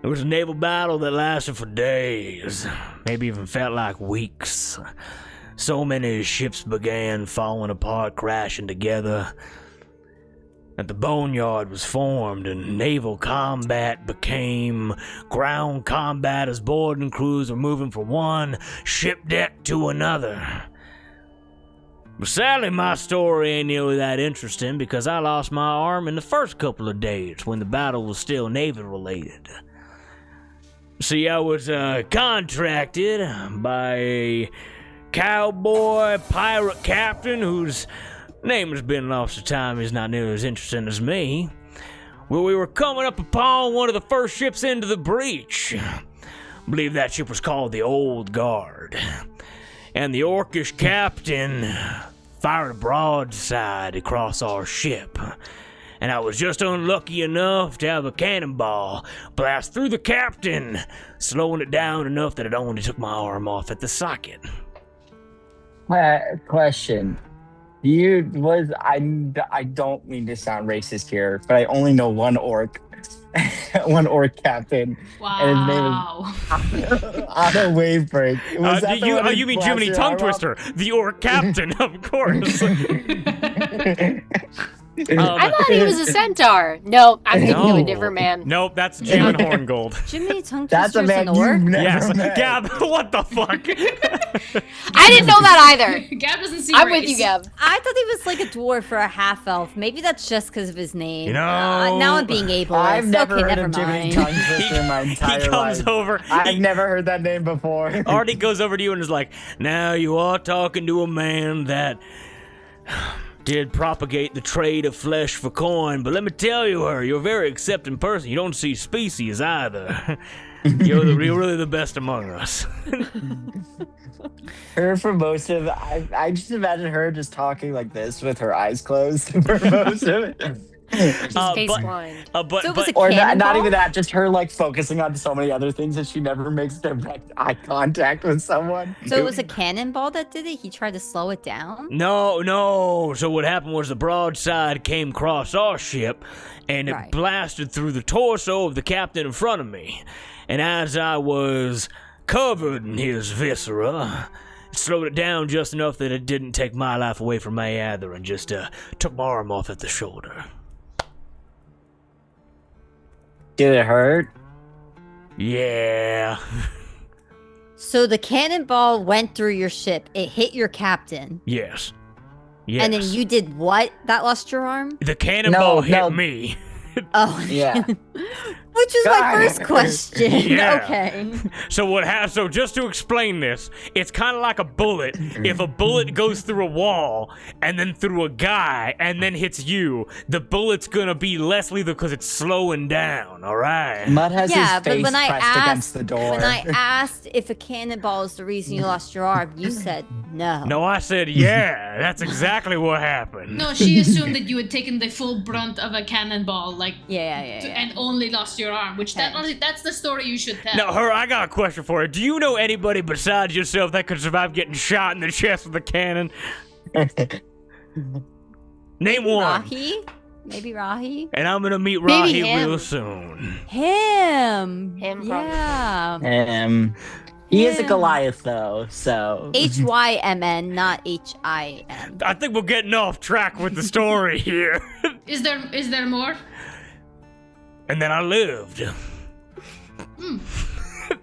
It was a naval battle that lasted for days, maybe even felt like weeks. So many ships began falling apart, crashing together, that the boneyard was formed and naval combat became ground combat as boarding crews were moving from one ship deck to another. But sadly, my story ain't nearly that interesting because I lost my arm in the first couple of days when the battle was still naval related. See, I was contracted by a cowboy pirate captain whose name has been lost to time. He's not nearly as interesting as me. Well, we were coming up upon one of the first ships into the breach. I believe that ship was called the Old Guard. And the orcish captain fired a broadside across our ship. And I was just unlucky enough to have a cannonball blast through the captain, slowing it down enough that it only took my arm off at the socket. Question. I don't mean to sound racist here, but I only know one orc. One orc captain. Wow. And his name is Otto Wavebreak. Was that the one who You mean blasted Jiminy your Tongue arm off? Twister, the orc captain, of course. I thought he was a centaur. No, I'm thinking of a different man. Nope, that's Jim and Horngold. Jiminy Tongue That's a Twister's man an orc? you've never Yes, met. Gab, what the fuck? I didn't know that either. Gab doesn't see I'm race. with you, Gab. I thought he was like a dwarf or a half elf. Maybe that's just because of his name. You know, now I'm being ableist. I've never okay, heard never of Jiminy mind. Tongue Twister in my entire He comes life. over. I've never heard that name before. Artie goes over to you and is like, now you are talking to a man that did propagate the trade of flesh for coin, but let me tell you, you're a very accepting person. You don't see species either. You're really the best among us. Her for most of I just imagine her just talking like this with her eyes closed for most of it. Just face blind. But So it was a Or not cannonball? even that, just her like focusing on so many other things that she never makes direct eye contact with someone. So it was a cannonball that did it? He tried to slow it down? No. So what happened was the broadside came across our ship, and it Right. blasted through the torso of the captain in front of me. And as I was covered in his viscera, it slowed it down just enough that it didn't take my life away from me either, and just took my arm off at the shoulder. Did it hurt? Yeah. So the cannonball went through your ship. It hit your captain. Yes. And then you did what? That lost your arm? The cannonball hit no. me. Oh. Yeah. Which is my God. first question. Yeah. Okay. So just to explain this, it's kind of like a bullet. If a bullet goes through a wall and then through a guy and then hits you, the bullet's gonna be less lethal because it's slowing down. All right. Mud has Yeah, his but face when I pressed against the door. When I asked if a cannonball is the reason you lost your arm, you said no. No, I said yeah. That's exactly what happened. No, she assumed that you had taken the full brunt of a cannonball, like, Yeah. and only lost your arm, which that's the story you should tell. Now, I got a question for you. Do you know anybody besides yourself that could survive getting shot in the chest with a cannon? Name one. Rahi? Maybe Rahi? And I'm gonna meet Maybe Rahi him. real soon. Him. Him, Yeah. He is a Yeah. Goliath though, so HYMN, not HIM. I think we're getting off track with the story here. Is there more? And then I lived.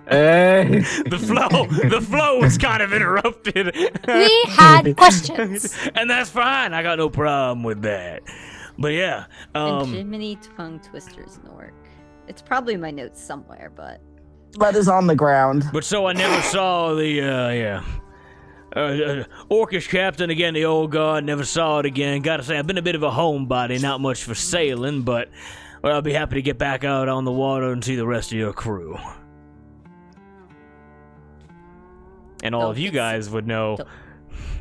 The flow was kind of interrupted. We had questions. And that's fine. I got no problem with that. But yeah, And Jiminy Tongue Twisters Nork. It's probably in my notes somewhere, but blood is on the ground. but so I never saw the Orcish captain again, the old guard. Never saw it again. Gotta say, I've been a bit of a homebody, not much for sailing, but well, I'll be happy to get back out on the water and see the rest of your crew. And all of you guys would know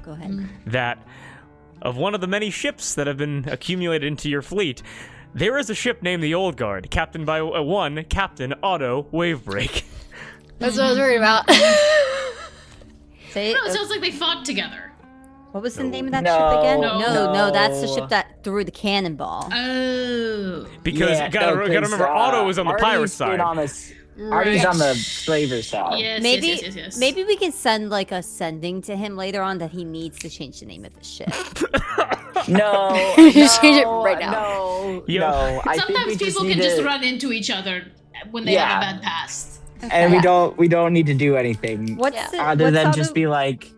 go ahead. that of one of the many ships that have been accumulated into your fleet, there is a ship named the Old Guard, captained by one Captain Otto Wavebreak. That's what I was worried about. Say it. No, it sounds like they fought together. What was the name of that No. ship again? No. No, that's the ship that threw the cannonball. Oh. Because gotta remember, Otto was on the pirate side. Artie's on the slaver side. Yes, Maybe yes. maybe we can send like a sending to him later on that he needs to change the name of the ship. No, You change it right now. No, Yo. no. I think we Sometimes just people need can just to, run into each other when they have a bad past. and we don't need to do anything What's Yeah. it, other what's than Otto- just be like,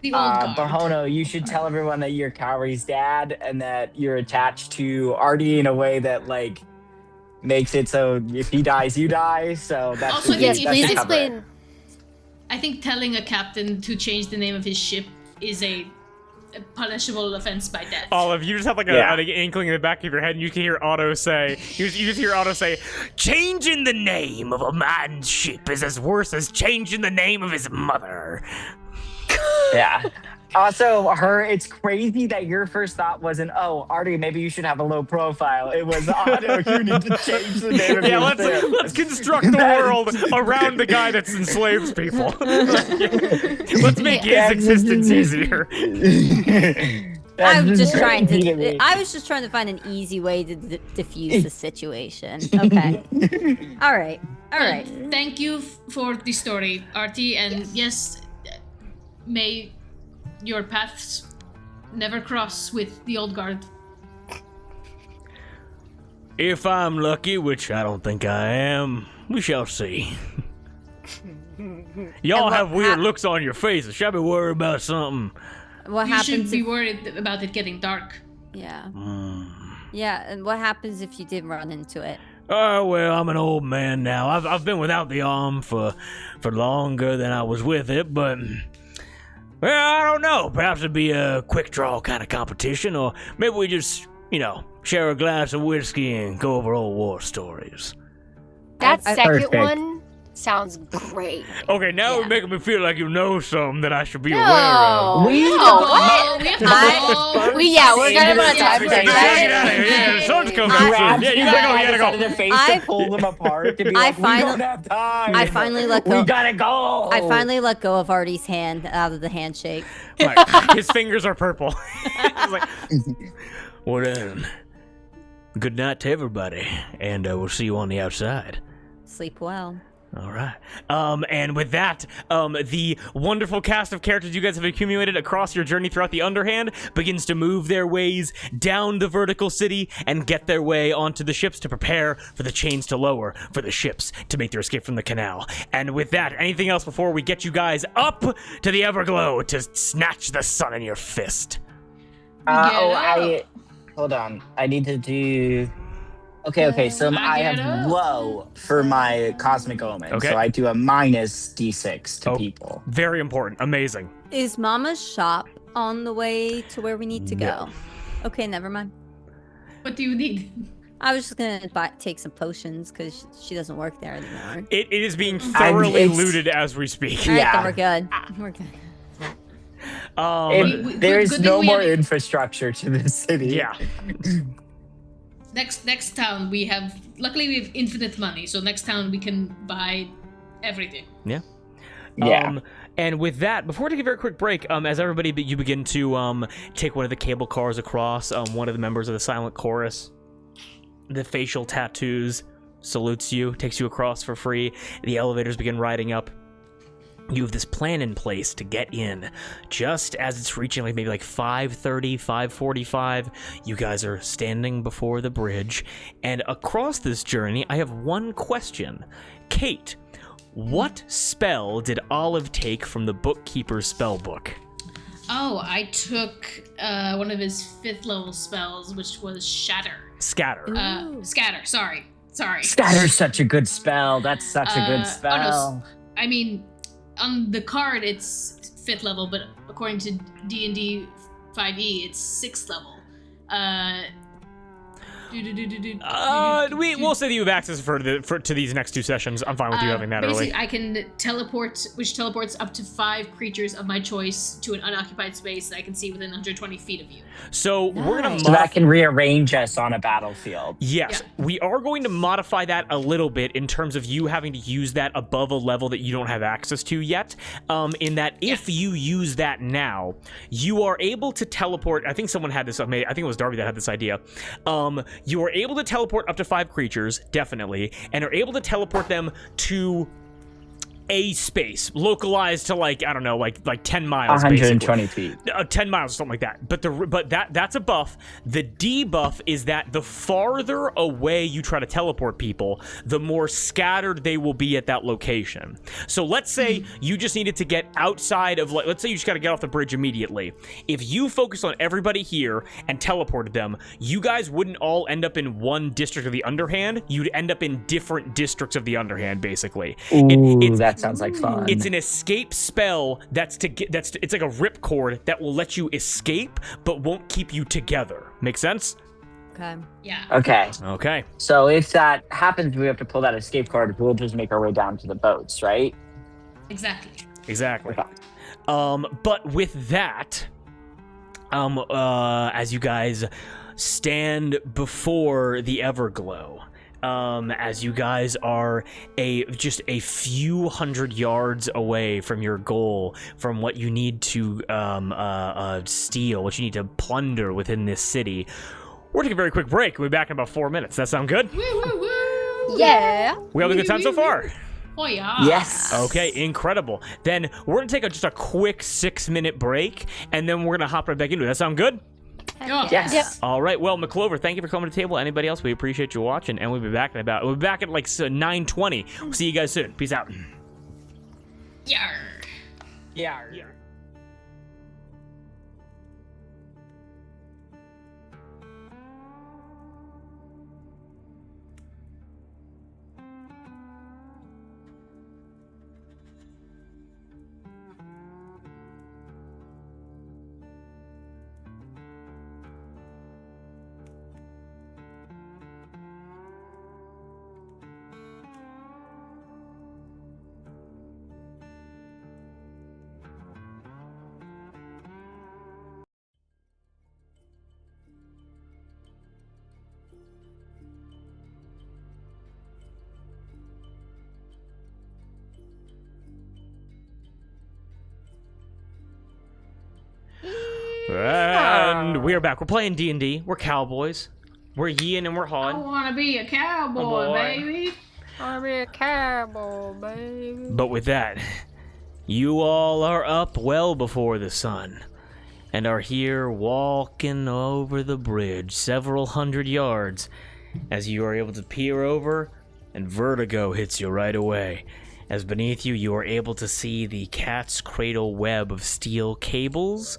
The old guard. Bahono, you should tell everyone that you're Cowrie's dad and that you're attached to Artie in a way that like makes it so if he dies, you die. So that's Also, just, Yes, if that please should cover it. explain. I think telling a captain to change the name of his ship is a punishable offense by death. Olive, you just have like an inkling in the back of your head, and you can hear Otto say, you just hear Otto say, changing the name of a man's ship is as worse as changing the name of his mother. Yeah. Also, it's crazy that your first thought wasn't, oh, Artie, maybe you should have a low profile. It was, Otto, you need to change the name of Yeah, your ship. let's construct the world around the guy that enslaves people. Let's make his existence easier. I was just trying repeatedly. to. I was just trying to find an easy way to diffuse the situation. Okay. All right. Thank you for the story, Artie, and yes, may your paths never cross with the old guard. If I'm lucky, which I don't think I am, we shall see. Y'all what have weird looks on your faces. Shall I be worried about something? What You should happens? be If, worried about it getting dark. yeah. Yeah. And what happens if you did run into it? Oh, well, I'm an old man now. I've been without the arm for longer than I was with it, but... Well, I don't know. Perhaps it'd be a quick draw kind of competition, or maybe we just, share a glass of whiskey and go over old war stories. That second Perfect. one Sounds great. Okay, now Yeah. you're making me feel like you know something that I should be No. aware of. We no, don't what? We have to I- go. We're kind of on a time Dangerous crunch. Get conversation. out of here. Yeah, the sun's coming up soon. Grabs Yeah, you you gotta go. by You the gotta side of go. the face I- to pull them apart to be I like, we final- don't have time. I finally let We go. gotta go. I finally let go of Artie's hand out of the handshake. Like, his fingers are purple. He's like, well then, good night to everybody, and we'll see you on the outside. Sleep well. All right. And with that, the wonderful cast of characters you guys have accumulated across your journey throughout the Underhand begins to move their ways down the vertical city and get their way onto the ships to prepare for the chains to lower for the ships to make their escape from the canal. And with that, anything else before we get you guys up to the Everglow to snatch the sun in your fist? Hold on. I need to do. Okay. So I Get have up. low for my cosmic omen. Okay. So I do a minus d6 to Oh. people. Very important. Amazing. Is Mama's shop on the way to where we need to go? Okay, never mind. What do you need? I was just gonna take some potions because she doesn't work there anymore. It is being thoroughly it's- looted as we speak. All right, Yeah. then we're good. We're good. There is good thing no we more have- infrastructure to this city. Yeah. Next town we have. Luckily we have infinite money, so next town we can buy everything. Yeah. And with that, before we take a very quick break, as everybody, you begin to take one of the cable cars across. One of the members of the Silent Chorus, the facial tattoos, salutes you, takes you across for free. The elevators begin riding up. You have this plan in place to get in. Just as it's reaching maybe 5:30, 5:45, you guys are standing before the bridge. And across this journey, I have one question. Kate, what spell did Olive take from the bookkeeper's spell book? Oh, I took one of his 5th level spells, which was Shatter. Scatter. Scatter. Sorry. Scatter's such a good spell. That's such a good spell. I mean, on the card it's 5th level, but according to D&D 5e, it's 6th level. We'll say that you have access to these next 2 sessions. I'm fine with you having that basically, early. I can teleport, which teleports up to 5 creatures of my choice to an unoccupied space that I can see within 120 feet of you. So we're gonna So that can rearrange us on a battlefield. Yes, we are going to modify that a little bit in terms of you having to use that above a level that you don't have access to yet. In that, if you use that now, you are able to teleport. I think someone had this. I think it was Darby that had this idea. You are able to teleport up to 5 creatures, definitely, and are able to teleport them to a space localized to like 10 miles, 120 feet. 10 miles or something like that. But that's a buff. The debuff is that the farther away you try to teleport people, the more scattered they will be at that location. So let's say you just needed to get outside of, let's say you just got to get off the bridge immediately. If you focus on everybody here and teleported them, you guys wouldn't all end up in one district of the Underhand. You'd end up in different districts of the Underhand, basically. Ooh, that sounds like fun. It's an escape spell it's like a ripcord that will let you escape but won't keep you together. Make sense? Okay. Yeah. Okay. So if that happens, we have to pull that escape card. We'll just make our way down to the boats, right? Exactly. Okay. But with that, as you guys stand before the Everglow, as you guys are just a few hundred yards away from your goal, from what you need to steal, what you need to plunder within this city. We're taking a very quick break. We'll be back in about 4 minutes. That sound good? Woo, woo, woo. Yeah. We having a good time so far? Oh yeah. Yes. Okay, incredible. Then we're going to take just a quick 6-minute break, and then we're going to hop right back into it. That sound good? Oh. Yes. Yep. All right. Well, McClover, thank you for coming to the table. Anybody else, we appreciate you watching, and we'll be back at 9:20. We'll see you guys soon. Peace out. Yarr. Yeah. We are back. We're playing D&D. We're cowboys. We're Ian and we're I Han. want to be a cowboy, boy. baby. I'm a cowboy, baby. But with that, you all are up well before the sun and are here walking over the bridge several hundred yards as you are able to peer over and vertigo hits you right away. As beneath you, you are able to see the cat's cradle web of steel cables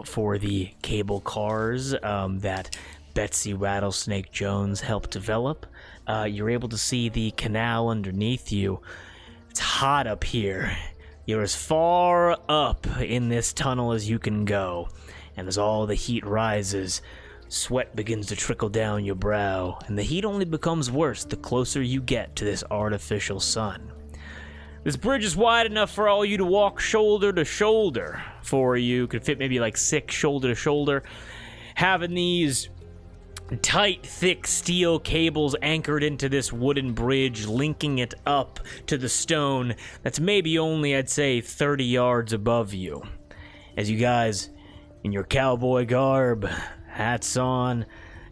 for the cable cars that Betsy Rattlesnake Jones helped develop. You're able to see the canal underneath you. It's hot up here. You're as far up in this tunnel as you can go. And as all the heat rises, sweat begins to trickle down your brow. And the heat only becomes worse the closer you get to this artificial sun. This bridge is wide enough for all you to walk shoulder to shoulder. For you could fit maybe like 6 shoulder to shoulder. Having these tight, thick steel cables anchored into this wooden bridge, linking it up to the stone that's maybe only, I'd say, 30 yards above you. As you guys, in your cowboy garb, hats on,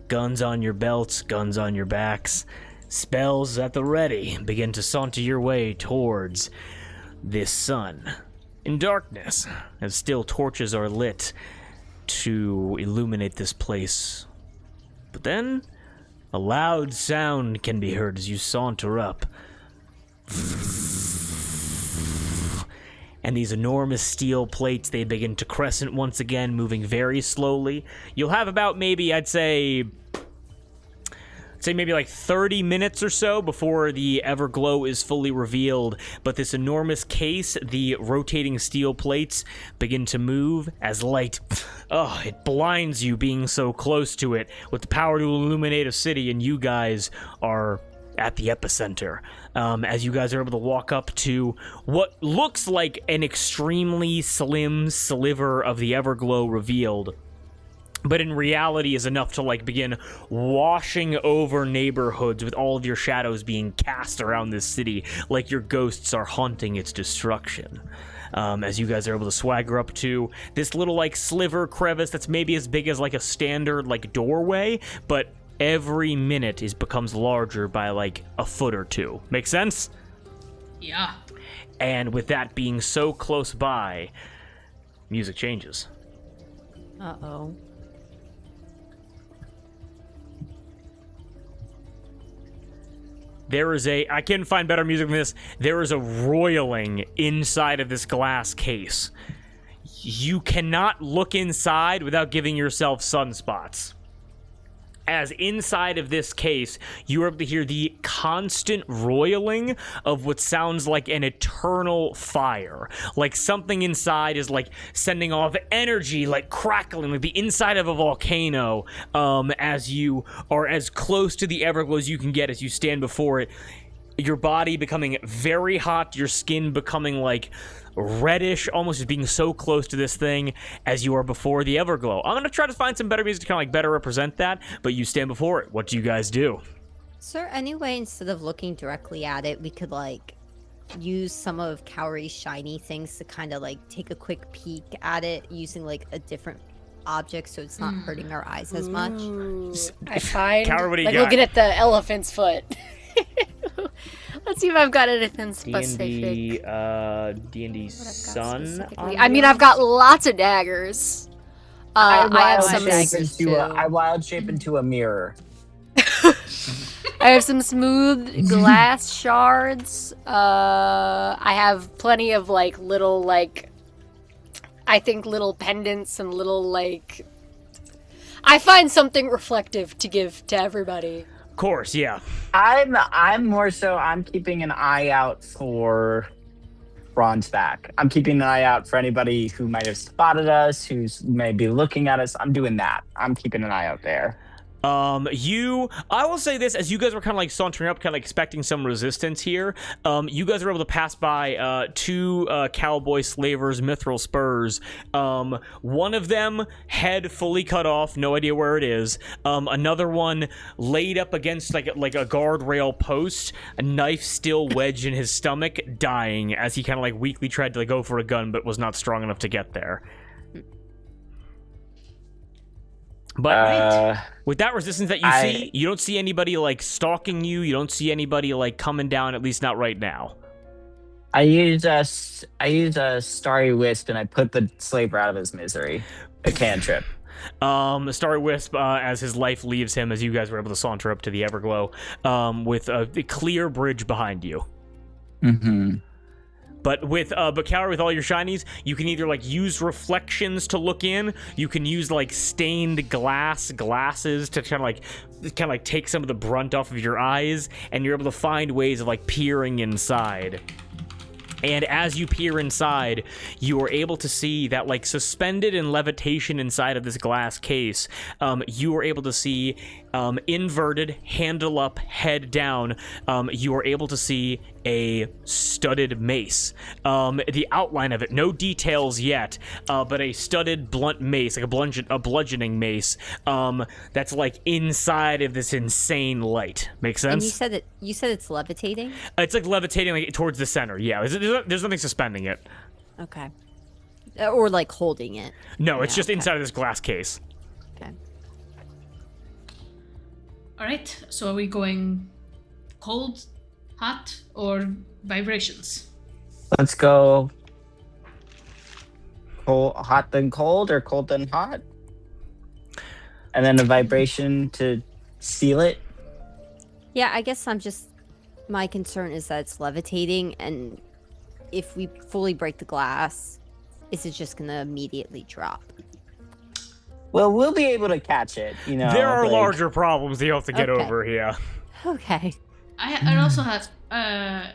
guns on your belts, guns on your backs, spells at the ready, begin to saunter your way towards this sun. In darkness, as still torches are lit to illuminate this place. But then, a loud sound can be heard as you saunter up. And these enormous steel plates, they begin to crescent once again, moving very slowly. You'll have about maybe, I'd say maybe like 30 minutes or so before the Everglow is fully revealed. But this enormous case, the rotating steel plates begin to move as light, it blinds you being so close to it with the power to illuminate a city, and you guys are at the epicenter. As you guys are able to walk up to what looks like an extremely slim sliver of the Everglow revealed, but in reality is enough to like begin washing over neighborhoods with all of your shadows being cast around this city like your ghosts are haunting its destruction. As you guys are able to swagger up to this little like sliver crevice that's maybe as big as like a standard like doorway, but every minute becomes larger by like a foot or two. Make sense? Yeah. And with that being so close by, music changes. Uh-oh. There is I can't find better music than this. There is a roiling inside of this glass case. You cannot look inside without giving yourself sunspots. As inside of this case, you are able to hear the constant roiling of what sounds like an eternal fire. Like something inside is like sending off energy, like crackling, like the inside of a volcano, as you are as close to the Everglow as you can get as you stand before it. Your body becoming very hot, your skin becoming like reddish, almost as being so close to this thing as you are before the Everglow. I'm gonna try to find some better music to kind of like better represent that, but you stand before it. What do you guys do? Is there any way, instead of looking directly at it, we could like use some of Cowrie's shiny things to kind of like take a quick peek at it using like a different object so it's not hurting our eyes as much? Ooh, I find Cowrie, what do you like got? looking at the elephant's foot. Let's see if I've got anything specific. D&D Sun. I mean, I've got lots of daggers. I have some daggers too. I wild shape into a mirror. I have some smooth glass shards. I have plenty of like little like, I think little pendants and little like. I find something reflective to give to everybody. Of course, yeah. I'm more so I'm keeping an eye out for Bronzeback. I'm keeping an eye out for anybody who might have spotted us, who's maybe looking at us. I'm doing that. I'm keeping an eye out there. I will say this, as you guys were kind of like sauntering up, kind of expecting some resistance here, you guys were able to pass by, 2, cowboy slavers, mithril spurs. One of them, head fully cut off, no idea where it is. Another one laid up against like a guardrail post, a knife still wedged in his stomach, dying as he kind of like weakly tried to like, go for a gun, but was not strong enough to get there. But with that resistance that you I- see, you don't see anybody like stalking you. You don't see anybody like coming down. At least not right now. I use a starry wisp and I put the slaver out of his misery. A cantrip. Starry Wisp, as his life leaves him, as you guys were able to saunter up to the Everglow, with a clear bridge behind you. Mm-hmm. But Calorie, with all your shinies, you can either like use reflections to look in. You can use like stained glasses to kind of like take some of the brunt off of your eyes, and you're able to find ways of like peering inside. And as you peer inside, you are able to see that, like, suspended in levitation inside of this glass case, you are able to see, inverted, handle up, head down, you are able to see a studded mace. The outline of it, no details yet, but a studded blunt mace, like a bludgeoning mace, that's, like, inside of this insane light. Make sense? And you said it's levitating? It's, like, levitating like, towards the center, yeah. There's nothing suspending it. Okay. Or, like, holding it. No, it's Yeah, just okay. inside of this glass case. Okay. All right. So are we going cold, hot, or vibrations? Let's go hot then cold or cold then hot. And then a vibration to seal it. Yeah, I guess my concern is that it's levitating, and if we fully break the glass, is it just gonna immediately drop? Well, we'll be able to catch it, you know. There are like- larger problems you have to get Okay. over here. Okay. I also have I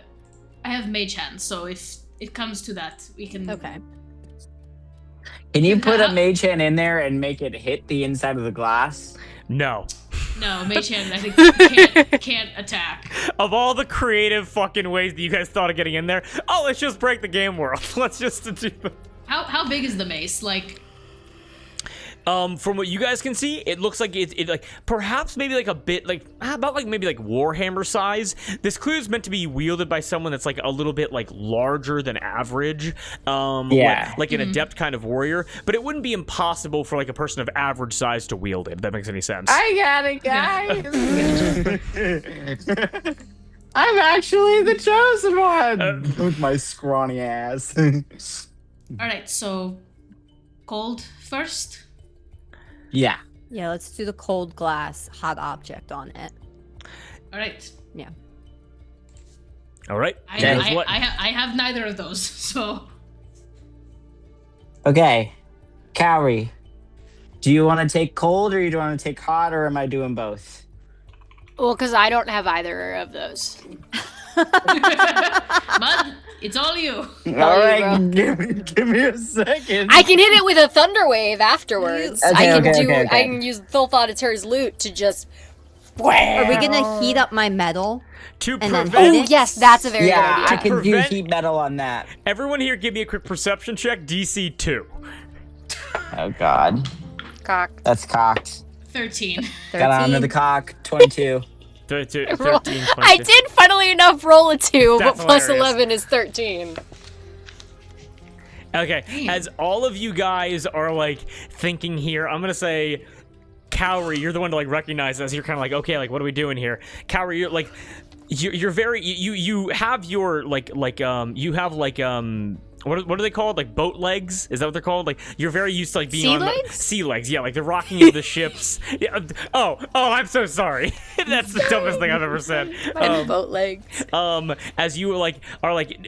have mage hands, so if it comes to that, we can. Okay. Can you put a mage hand in there and make it hit the inside of the glass? No. No, mage hand. I think can't attack. Of all the creative fucking ways that you guys thought of getting in there, let's just break the game world. Let's just do the... How big is the mace? Like, From what you guys can see, it looks like it like perhaps maybe like a bit like about like maybe like Warhammer size. This clue is meant to be wielded by someone that's like a little bit like larger than average. Yeah. like an adept kind of warrior, but it wouldn't be impossible for like a person of average size to wield it. If that makes any sense. I got it, guys. I'm actually the chosen one. With my scrawny ass. all right. So, cold first. Yeah. Yeah, let's do the cold glass hot object on it. All right. Yeah. All right. I Here's what- have neither of those. So, Okay. Cowrie, do you want to take cold or you want to take hot, or am I doing both? Well, because I don't have either of those. Mud, it's all you. All you, right, give me a second. I can hit it with a thunder wave afterwards. Okay, I can okay. I can use Filth Auditors loot to just. Are we gonna heat up my metal? To And then- prevent Oh yes, that's a very yeah, good I idea. can prevent- do heat metal on that. everyone here, give me a quick perception check. DC 2. Oh God, Cock. that's cocked. 13. Got on to 13? the cock. 22. 13, Roll- 13, I 22. did, funnily enough, roll a 2, That's but plus hilarious. 11 is 13. Okay, as all of you guys are like thinking here, I'm gonna say, Cowrie, you're the one to like recognize this. You're kind of like, okay, like what are we doing here? Cowrie, you're like, you're very you have your you have what are they called? Like boat legs? Is that what they're called? Like you're very used to like being Sea on legs? the sea legs. Yeah, like the rocking of the ships. Yeah. Oh, I'm so sorry. That's the dumbest thing I've ever said. My boat legs. As you like are like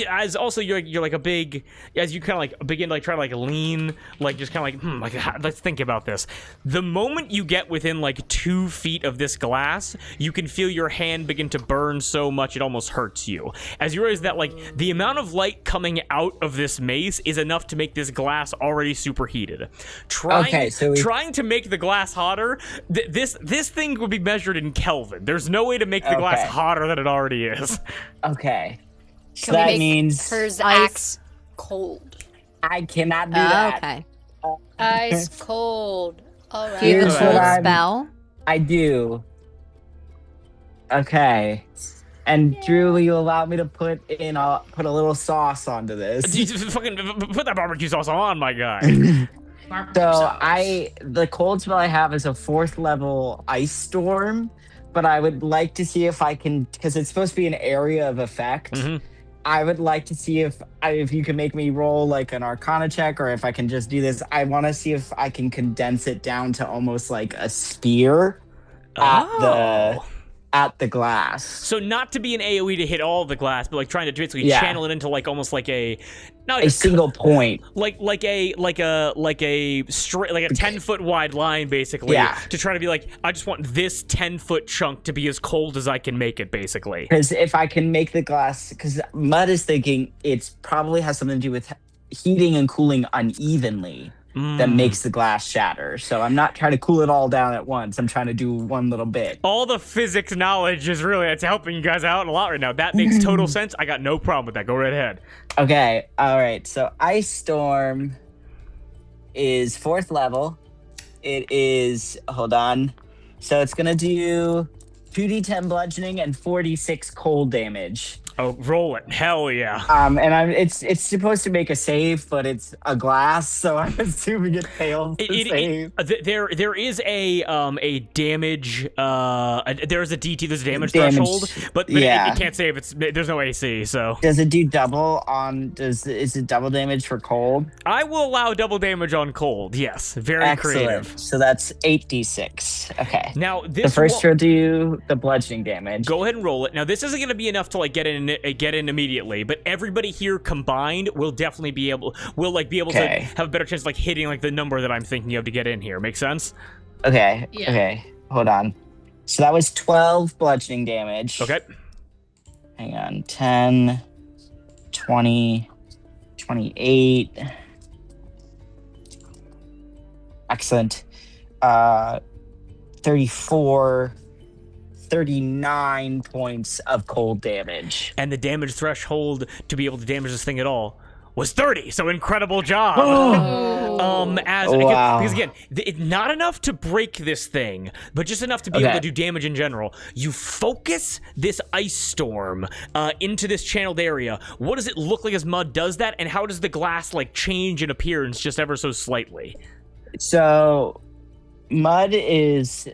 as also you're like a big, as you kind of like begin to like try to like lean, like just kind of like let's think about this. The moment you get within like 2 feet of this glass, you can feel your hand begin to burn so much it almost hurts you. As you realize that like the amount of light coming out of this mace is enough to make this glass already superheated. Trying to make the glass hotter, this thing would be measured in Kelvin. There's no way to make the glass Okay. hotter than it already is. Okay. So Can we that make means Hers Ice. axe cold. I cannot do Oh, that. okay. Ice cold. Alright. Do you have Here's a what cold I'm- spell? I do. Okay. And Drew, will you allow me to put a little sauce onto this? You just fucking put that barbecue sauce on, my guy. Barbecue So sauce. the cold spell I have is a 4th level ice storm, but I would like to see if I can, because it's supposed to be an area of effect. Mhm. I would like to see if you can make me roll like an Arcana check, or if I can just do this. I want to see if I can condense it down to almost like a spear at Oh. the glass. So not to be an AoE to hit all the glass, but like trying to basically Yeah. channel it into like almost like a not A single point. like a straight like a 10-foot wide line basically, Yeah. to try to be like, I just want this 10-foot chunk to be as cold as I can make it basically. Because if I can make the glass, because Mud is thinking it's probably has something to do with heating and cooling unevenly that makes the glass shatter. So I'm not trying to cool it all down at once. I'm trying to do one little bit. All the physics knowledge is really, it's helping you guys out a lot right now. That makes total sense. I got no problem with that. Go right ahead. Okay, all right. So Ice Storm is 4th level. It is, hold on. So it's going to do 2d10 bludgeoning and 46 cold damage. Oh, roll it. Hell yeah. And it's supposed to make a save, but it's a glass, so I'm assuming it fails to save. There is a damage there's a damage threshold, but yeah. it can't save. There's no AC, so Does it do double on? Is it double damage for cold? I will allow double damage on cold. Yes, very Excellent. creative. So that's 8d6. Okay. Now The this first will do the bludgeoning damage. Go ahead and roll it. Now this isn't going to be enough to like get in immediately, but everybody here combined will definitely be able to have a better chance of like hitting like the number that I'm thinking of to get in here. Make sense? Okay. Yeah. Okay. Hold on. So that was 12 bludgeoning damage. Okay. Hang on. 10, 20, 28. Excellent. 34, 39 points of cold damage. And the damage threshold to be able to damage this thing at all was 30. So incredible job. Because again, not enough to break this thing, but just enough to be able to do damage in general. You focus this ice storm into this channeled area. What does it look like as Mud does that, and how does the glass like change in appearance just ever so slightly? So Mud is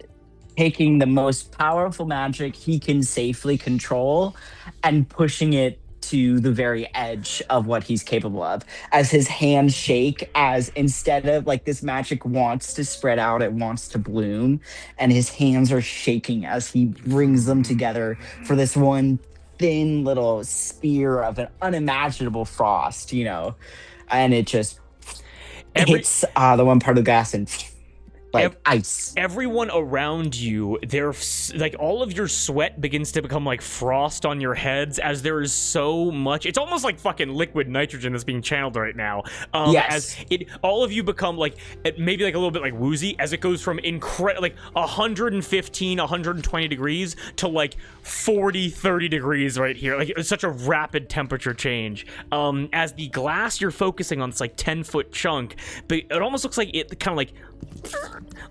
taking the most powerful magic he can safely control and pushing it to the very edge of what he's capable of, as his hands shake, as instead of like this magic wants to spread out, it wants to bloom, and his hands are shaking as he brings them together for this one thin little spear of an unimaginable frost, and it just hits the one part of the glass and ice. Everyone around you, they're like, all of your sweat begins to become like frost on your heads, as there is so much. It's almost like fucking liquid nitrogen that's being channeled right now. Yes. As all of you become like maybe like a little bit like woozy, as it goes from like 115, 120 degrees to like 40, 30 degrees right here. Like it's such a rapid temperature change. As the glass you're focusing on, this like 10-foot chunk, but it almost looks like it kind of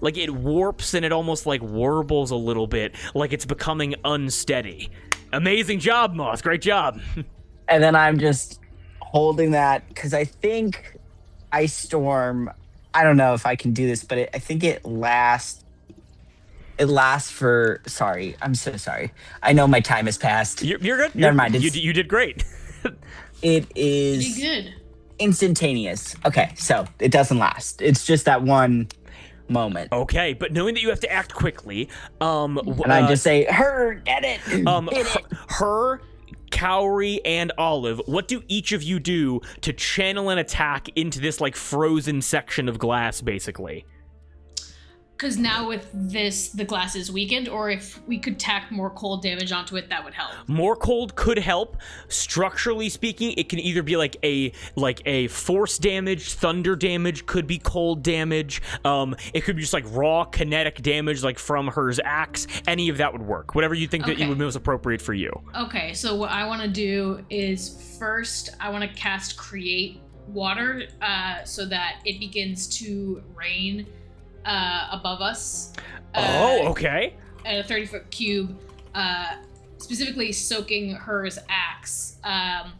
like it warps and it almost like warbles a little bit, like it's becoming unsteady. Amazing job, Moth. Great job. And then I'm just holding that because I think Ice Storm, I don't know if I can do this, but I think it lasts for, sorry, I'm so sorry. I know my time has passed. You're good. Never mind. You did great. You It is good. instantaneous. Okay, so it doesn't last. It's just that one moment. Okay, but knowing that you have to act quickly, and I just say, her, get it. Hit it. Her, Cowrie, and Olive, what do each of you do to channel an attack into this like frozen section of glass, basically? Because now with this, the glass is weakened, or if we could tack more cold damage onto it, that would help. More cold could help. Structurally speaking, it can either be like a force damage, thunder damage, could be cold damage. It could be just like raw kinetic damage, like from her axe. Any of that would work. Whatever you think that would be most appropriate for you. Okay, so what I want to do is first I want to cast Create Water, so that it begins to rain above us. Okay. At a 30-foot cube, specifically soaking her's axe. And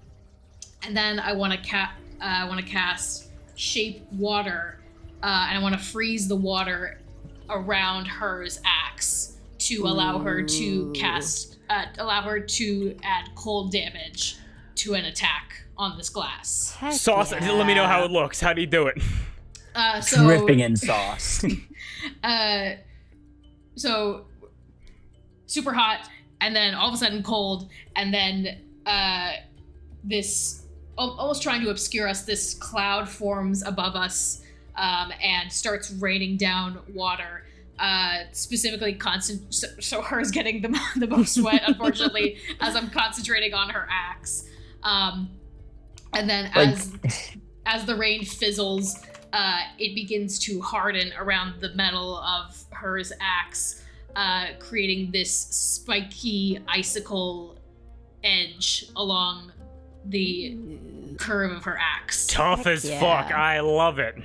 then I want to cast Shape Water and I want to freeze the water around her's axe to allow her to add cold damage to an attack on this glass. Heck Sauce. yeah. Let me know how it looks. How do you do it? Dripping in sauce. So super hot, and then all of a sudden cold, and then this almost trying to obscure us. This cloud forms above us and starts raining down water. Specifically constant. So her's getting the most wet, unfortunately, as I'm concentrating on her axe. And then as the rain fizzles, it begins to harden around the metal of her's axe, creating this spiky icicle edge along the curve of her axe. Tough as yeah. fuck. I love it.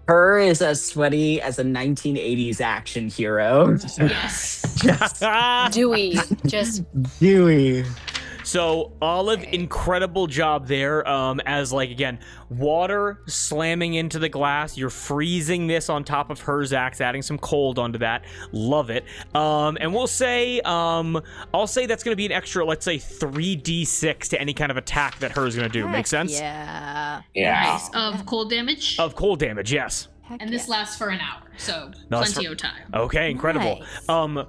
Her is as sweaty as a 1980s action hero. Yes. Dewy. Just Dewy. So Olive, incredible job there. As like again, water slamming into the glass. You're freezing this on top of her's axe, adding some cold onto that. Love it. And we'll say, I'll say that's gonna be an extra, let's say 3d6 to any kind of attack that her's gonna do. Heck Make sense? Yeah. Nice. Of cold damage. Of cold damage, yes. Heck And this yeah. lasts for an hour, so Lasts plenty of time. Okay, incredible. Nice.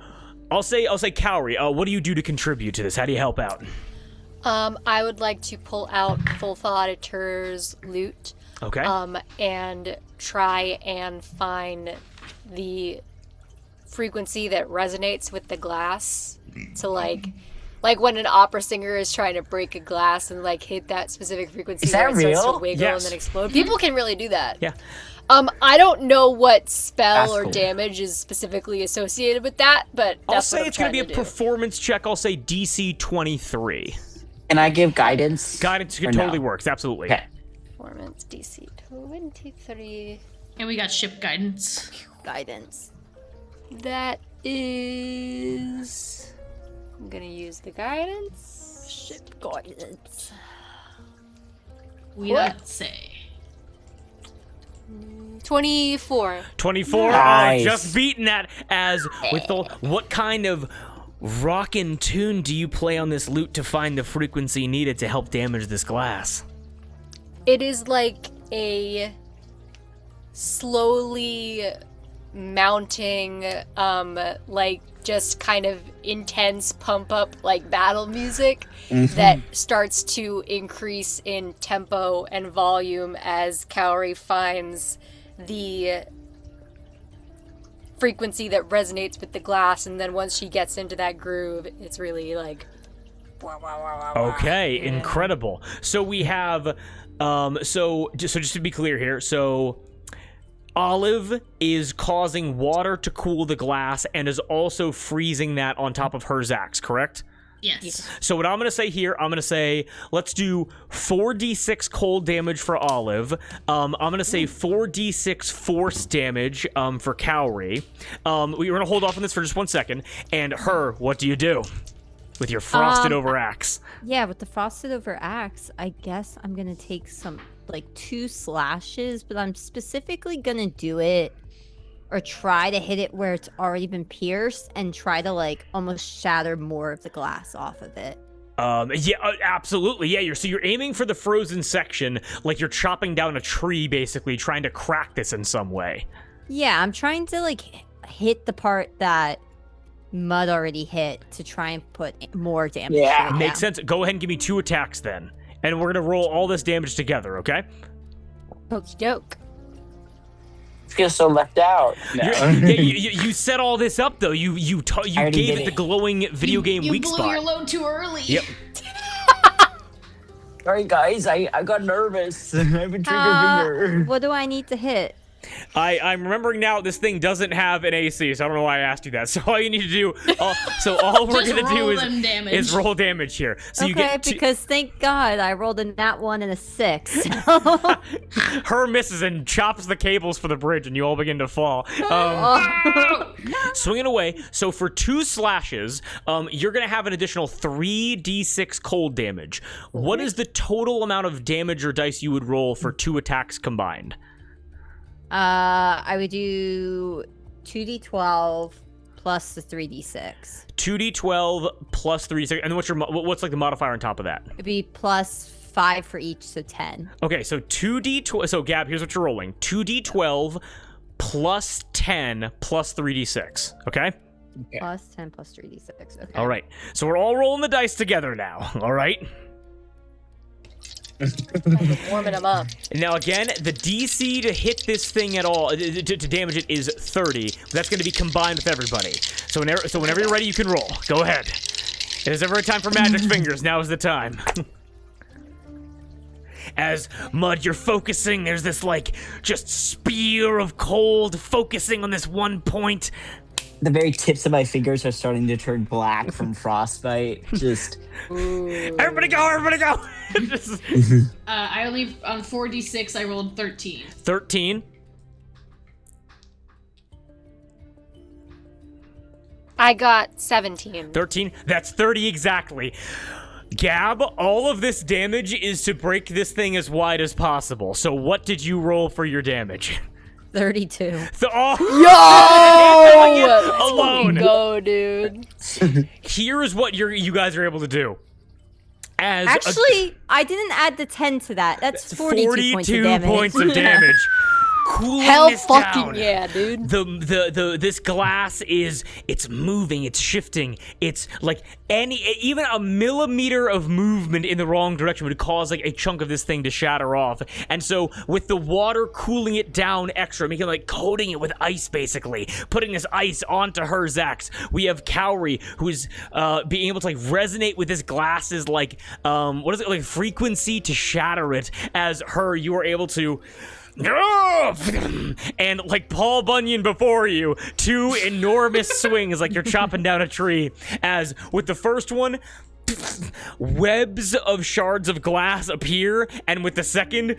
I'll say Cowrie, what do you do to contribute to this? How do you help out? I would like to pull out Full Auditor's loot. Okay. And try and find the frequency that resonates with the glass to like when an opera singer is trying to break a glass and like hit that specific frequency Is that where it starts real? to wiggle Yes. and then explode. People can really do that. Yeah. I don't know what spell That's or cool. damage is specifically associated with that, but I'll that's say what I'm it's going to be a trying do. performance check. I'll say DC 23. Can I give guidance? Guidance Or totally no? works. Absolutely. Okay. Performance DC 23. And we got ship guidance. Guidance. That is. I'm gonna use the guidance. Ship guidance. We not say. 24. 24. Nice. Just beating that. As with the what kind of rockin' tune do you play on this lute to find the frequency needed to help damage this glass? It is like a slowly mounting, like just kind of intense pump up like battle music that starts to increase in tempo and volume as Cowrie finds the frequency that resonates with the glass, and then once she gets into that groove, it's really like Okay, incredible. So we have, so just to be clear here, so Olive is causing water to cool the glass and is also freezing that on top of her's axe, correct? Yes. So what I'm going to say here, I'm going to say, let's do 4d6 cold damage for Olive. I'm going to say 4d6 force damage for Cowrie. We're going to hold off on this for just 1 second. And her, what do you do with your frosted over axe? Yeah, with the frosted over axe, I guess I'm gonna take some like 2 slashes, but I'm specifically gonna do it or try to hit it where it's already been pierced and try to like almost shatter more of the glass off of it. Absolutely. Yeah, you're aiming for the frozen section, like you're chopping down a tree, basically trying to crack this in some way. Yeah, I'm trying to like hit the part that Mud already hit to try and put more damage. Yeah. to it. Makes sense. Go ahead and give me 2 attacks then, and we're gonna roll all this damage together. Okay? Okey doke. Feel so left out. No. You set all this up though. You already gave did it the it. glowing video game you weak blew spot. your load too early. Yep. Sorry guys, I got nervous. I have a trigger finger. What do I need to hit? I'm remembering now this thing doesn't have an AC, so I don't know why I asked you that. So all you need to do, all we're Just gonna do roll them damage. is roll damage here. So you Okay, get because thank God I rolled a nat 1 and a 6. her misses and chops the cables for the bridge, and you all begin to fall. Swinging away. So for 2 slashes, you're gonna have an additional 3d6 cold damage. What is the total amount of damage or dice you would roll for 2 attacks combined? I would do 2d12 plus the 3d6. 2d12 plus 3d6. And what's like the modifier on top of that? It'd be plus 5 for each, so 10. Okay, so 2d12. So Gab, here's what you're rolling: 2d12 plus 10 plus 3d6. Okay. Yeah. Plus 10 plus 3d6. Okay. All right. So we're all rolling the dice together now. All right. Warming them up. Now again, the DC to hit this thing at all, to damage it, is 30. That's going to be combined with everybody. So whenever you're ready, you can roll. Go ahead. It is ever a time for magic fingers. Now is the time. As Mud, you're focusing. There's this like just spear of cold focusing on this one point. The very tips of my fingers are starting to turn black from frostbite. Just Everybody go! Everybody go! Just- I only on 4d6 I rolled 13. 13. I got 17. 13. That's 30 exactly. Gab, all of this damage is to break this thing as wide as possible. So what did you roll for your damage? 32. Yo! Alone. Go, dude. Here's what you guys are able to do. Actually, I didn't add the 10 to that. That's 42 points of damage. Cooling Hell this fucking down. yeah, dude. This glass it's moving, it's shifting. It's like even a millimeter of movement in the wrong direction would cause like a chunk of this thing to shatter off. And so with the water cooling it down extra, making like coating it with ice basically, putting this ice onto her Zax, we have Cowrie who is being able to like resonate with this glass's like what is it, like frequency to shatter it. As you are able to and like Paul Bunyan before you, 2 enormous swings like you're chopping down a tree. As with the first one, webs of shards of glass appear, and with the second,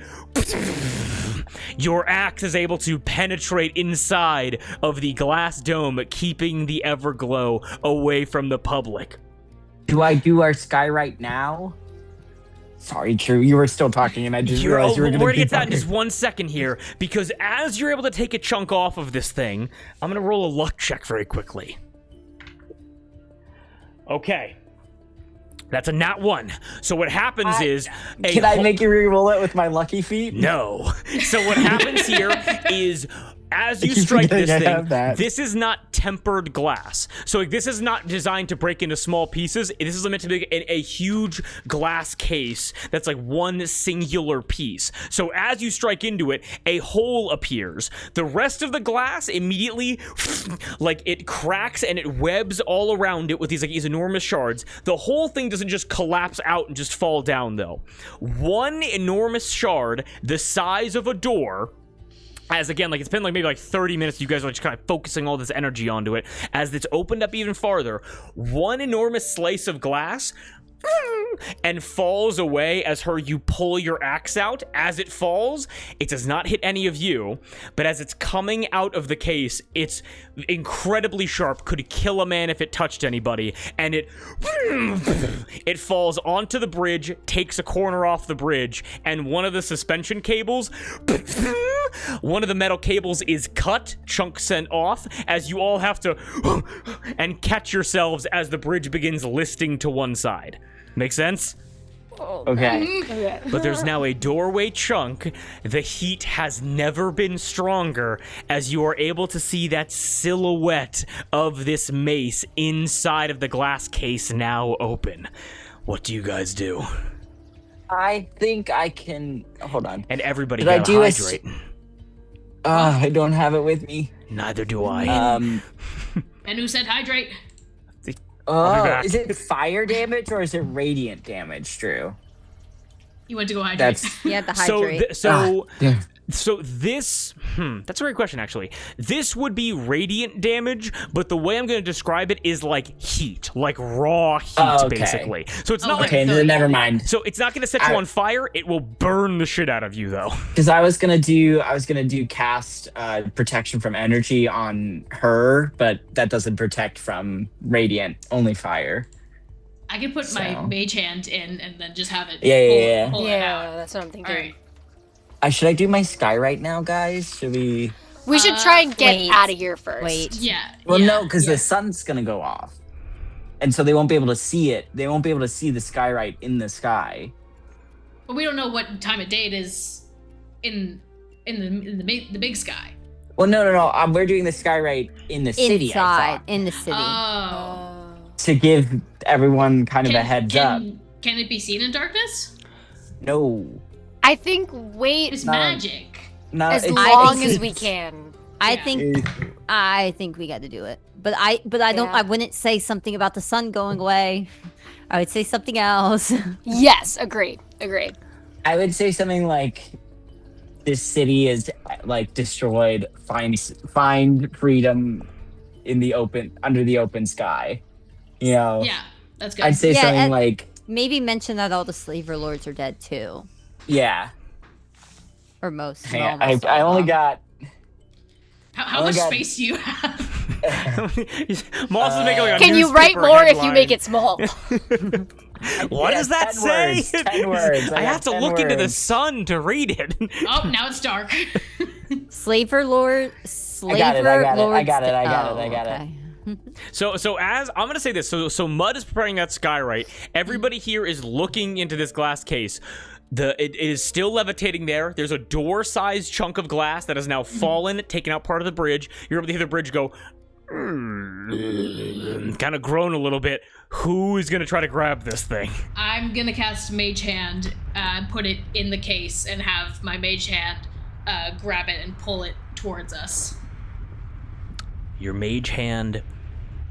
your axe is able to penetrate inside of the glass dome, keeping the Everglow away from the public. do I do our skywrite now? Sorry, True. You were still talking, and I just realized you were going to We're be gonna get that in talking. just 1 second here, because as you're able to take a chunk off of this thing, I'm gonna roll a luck check very quickly. Okay. That's a nat 1. So what happens is... Can I make you re-roll it with my lucky feet? No. So what happens here is... As you keep strike forgetting this I have thing, that. this is not tempered glass. So like, this is not designed to break into small pieces. This is meant to be a huge glass case that's like one singular piece. So as you strike into it, a hole appears. The rest of the glass immediately, like it cracks and it webs all around it with these enormous shards. The whole thing doesn't just collapse out and just fall down though. One enormous shard, the size of a door, as again, like it's been like maybe like 30 minutes, you guys are just kind of focusing all this energy onto it. As it's opened up even farther, one enormous slice of glass and falls away as you pull your axe out. As it falls, it does not hit any of you, but as it's coming out of the case, it's incredibly sharp, could kill a man if it touched anybody, and it falls onto the bridge, takes a corner off the bridge, and one of the suspension cables, one of the metal cables is cut, chunk sent off, as you all have to and catch yourselves as the bridge begins listing to one side. Make sense? Okay. But there's now a doorway chunk. The heat has never been stronger as you are able to see that silhouette of this mace inside of the glass case now open. What do you guys do? I think I can... Hold on. And everybody Did I gotta do a hydrate. I don't have it with me. Neither do I. And who said hydrate? I'll be back. Is it fire damage or is it radiant damage, Drew? You went to go hydrate. That's... You had to hydrate. So this, that's a great question, actually. This would be radiant damage, but the way I'm going to describe it is like heat, like raw heat, basically. So it's not like... Okay, then never mind. So it's not going to set you on fire. It will burn the shit out of you, though. Because I was gonna do cast protection from energy on her, but that doesn't protect from radiant, only fire. I could put my mage hand in and then just have it Yeah. pull it out. Yeah, that's what I'm thinking. All right. Should I do my sky right now, guys? Should we? We should try and get wait. out of here first. Wait. Yeah. Well, yeah, no, because yeah. the sun's gonna go off, and so they won't be able to see it. They won't be able to see the skyrite in the sky. But we don't know what time of day it is in the big sky. Well, no. We're doing the skyrite in the city. I Inside, thought, in the city. Oh. to give everyone kind of a heads up. Can it be seen in darkness? No, I think wait It's No. magic. not as it's- long it's- as we can. I Yeah. think we got to do it. But I don't. Yeah. I wouldn't say something about the sun going away. I would say something else. Yes, agreed. I would say something like, "This city is like destroyed. Find freedom in the open, under the open sky." You know. Yeah, that's good. I'd say Yeah, something and- like, Maybe mention that all the slaver lords are dead too, "Yeah, or most. hang on, almost I all only of them. got." How Oh my much God. space do you have? Moss is making like a Can you write newspaper more if you make headline. it small? What Yeah, does that 10 say? words, 10 words. I got have to 10 look into the words. sun to read it. Oh, now it's dark. Slaver lord. I Slaver got it. lords. I got it. okay. So as I'm gonna say this, so Mud is preparing that skyrite. Everybody here is looking into this glass case. It is still levitating there. There's a door-sized chunk of glass that has now fallen, taken out part of the bridge. You're able to hear the bridge go, kind of groan a little bit. Who is gonna try to grab this thing? I'm gonna cast Mage Hand, put it in the case, and have my Mage Hand grab it and pull it towards us. Your mage hand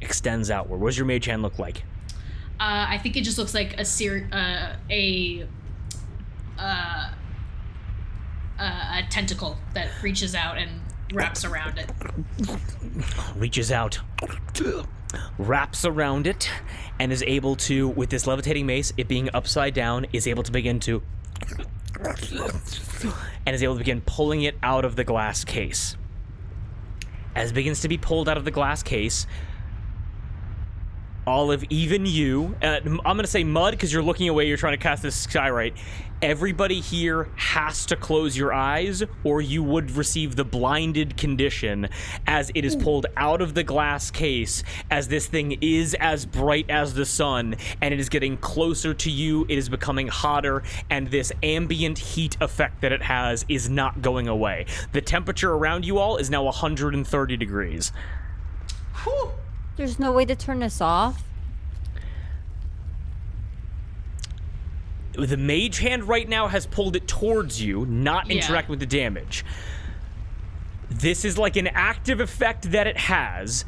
extends outward. What does your mage hand look like? I think it just looks like a tentacle that reaches out and wraps around it. Reaches out, wraps around it, and is able to, with this levitating mace, it being upside down, is able to begin to, and is able to begin pulling it out of the glass case. As it begins to be pulled out of the glass case, Olive, even you, I'm gonna say Mud because you're looking away, you're trying to cast this skyrite. Everybody here has to close your eyes or you would receive the blinded condition as it is pulled out of the glass case, as this thing is as bright as the sun and it is getting closer to you, it is becoming hotter, and this ambient heat effect that it has is not going away. The temperature around you all is now 130 degrees. Whew. There's no way to turn this off. The mage hand right now has pulled it towards you, not Yeah. interacting with the damage. This is like an active effect that it has.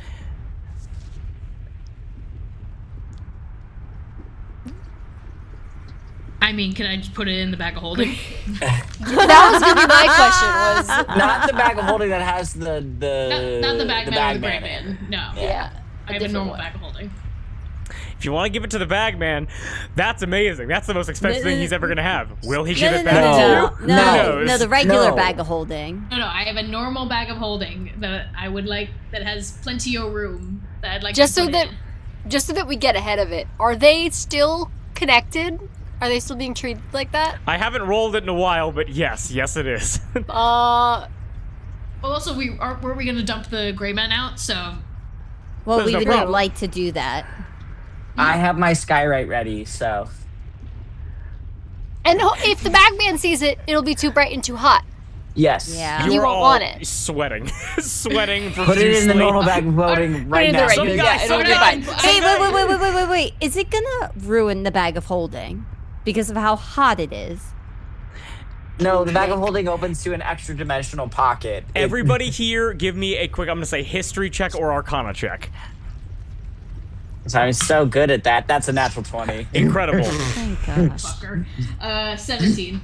I mean, can I just put it in the bag of holding? That was gonna be my question. Was Not the bag of holding that has the not the bag man or the gray in it. man. No. yeah. I have a normal bag of holding. If you want to give it to the bag man, that's amazing. That's the most expensive thing he's ever going to have. Will he give No, it no, back no, to no, you? no, Who no, knows? the regular No. bag of holding. No, I have a normal bag of holding that I would like that has plenty of room that I'd like Just to so put that in. just so that we get ahead of it. Are they still connected? Are they still being treated like that? I haven't rolled it in a while, but yes, it is. Well, also were we gonna dump the gray man out? So Well, There's we no would problem. like to do that. I have my skyrite ready, so And if the bagman sees it, it'll be too bright and too hot. yes. Yeah. You You're won't all want it. sweating. Sweating for Put it in the sleep. normal bag of holding right in the now. regular- yeah, it'll be fine. Wait. Is it gonna ruin the bag of holding because of how hot it is? No, the bag of holding opens to an extra dimensional pocket. Everybody here, give me a quick, I'm going to say history check or arcana check. I'm so good at that. That's a natural 20. Incredible. Oh gosh. fucker. 17.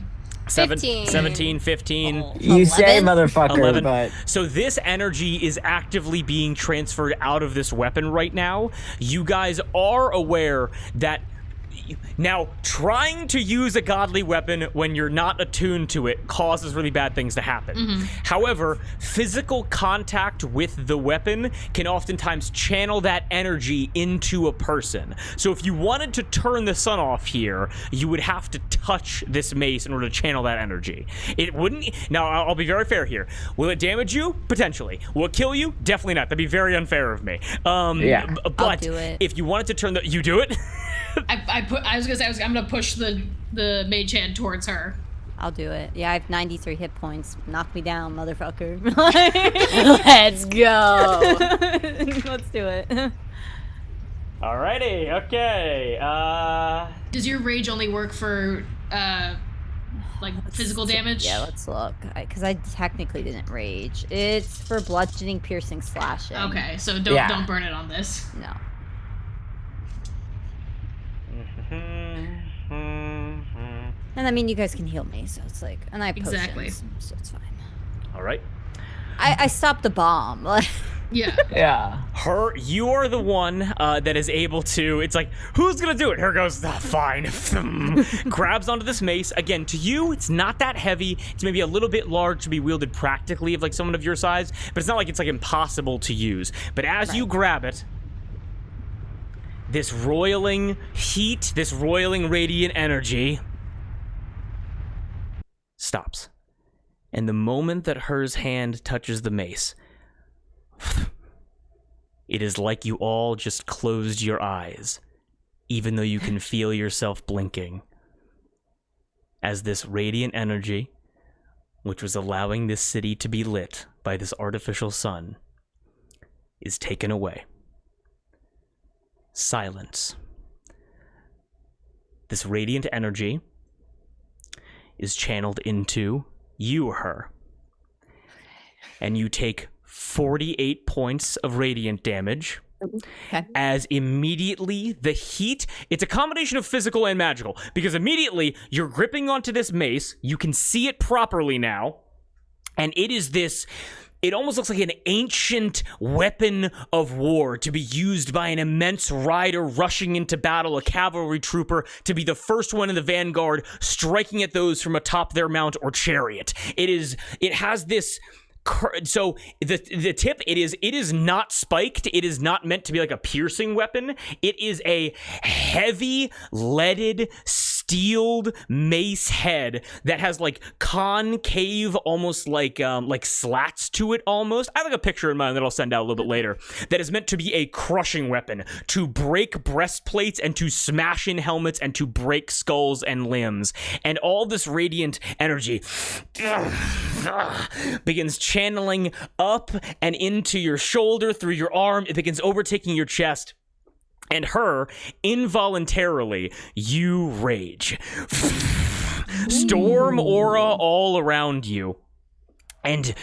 15. 17, 15. You say 11? motherfucker, 11. but So this energy is actively being transferred out of this weapon right now. You guys are aware that Now, trying to use a godly weapon when you're not attuned to it causes really bad things to happen. However, physical contact with the weapon can oftentimes channel that energy into a person. So if you wanted to turn the sun off here, you would have to touch this mace in order to channel that energy. It wouldn't... Now, I'll be very fair here. Will it damage you? Potentially. Will it kill you? Definitely not. That'd be very unfair of me. Yeah. But I'll do it. if you wanted to turn the... You do it? I was gonna say I'm gonna push the mage hand towards her. I'll do it. Yeah, I have 93 hit points. Knock me down, motherfucker. Let's go. Let's do it. Alrighty, okay. Does your rage only work for like physical damage? Yeah, let's look. Because I technically didn't rage. It's for bludgeoning, piercing, slashing. Okay, so don't burn it on this. No. And I mean, you guys can heal me, so it's like, and I have potions, Exactly. so it's fine. Alright. I stopped the bomb. Yeah. Yeah. You are the one that is able to, it's like, who's gonna do it? Her goes, fine. Grabs onto this mace. Again, to you, it's not that heavy. It's maybe a little bit large to be wielded practically of like someone of your size, but it's not like it's like impossible to use. But as you grab it, this roiling heat, this roiling radiant energy stops. And the moment that Her's hand touches the mace, it is like you all just closed your eyes, even though you can feel yourself blinking. As this radiant energy, which was allowing this city to be lit by this artificial sun, is taken away. Silence. This radiant energy is channeled into you, Her. And you take 48 points of radiant damage. Okay. As immediately the heat, it's a combination of physical and magical, because immediately you're gripping onto this mace, you can see it properly now, and it is this... It almost looks like an ancient weapon of war to be used by an immense rider rushing into battle, a cavalry trooper to be the first one in the vanguard, striking at those from atop their mount or chariot. It has this... So the tip, it is not spiked. It is not meant to be like a piercing weapon. It is a heavy, leaded, steeled mace head that has like concave, almost like slats to it almost. I have like a picture in mind that I'll send out a little bit later. That is meant to be a crushing weapon, to break breastplates and to smash in helmets and to break skulls and limbs. And all this radiant energy begins channeling up and into your shoulder, through your arm. It begins overtaking your chest. And Her, involuntarily, you rage. Storm aura all around you. And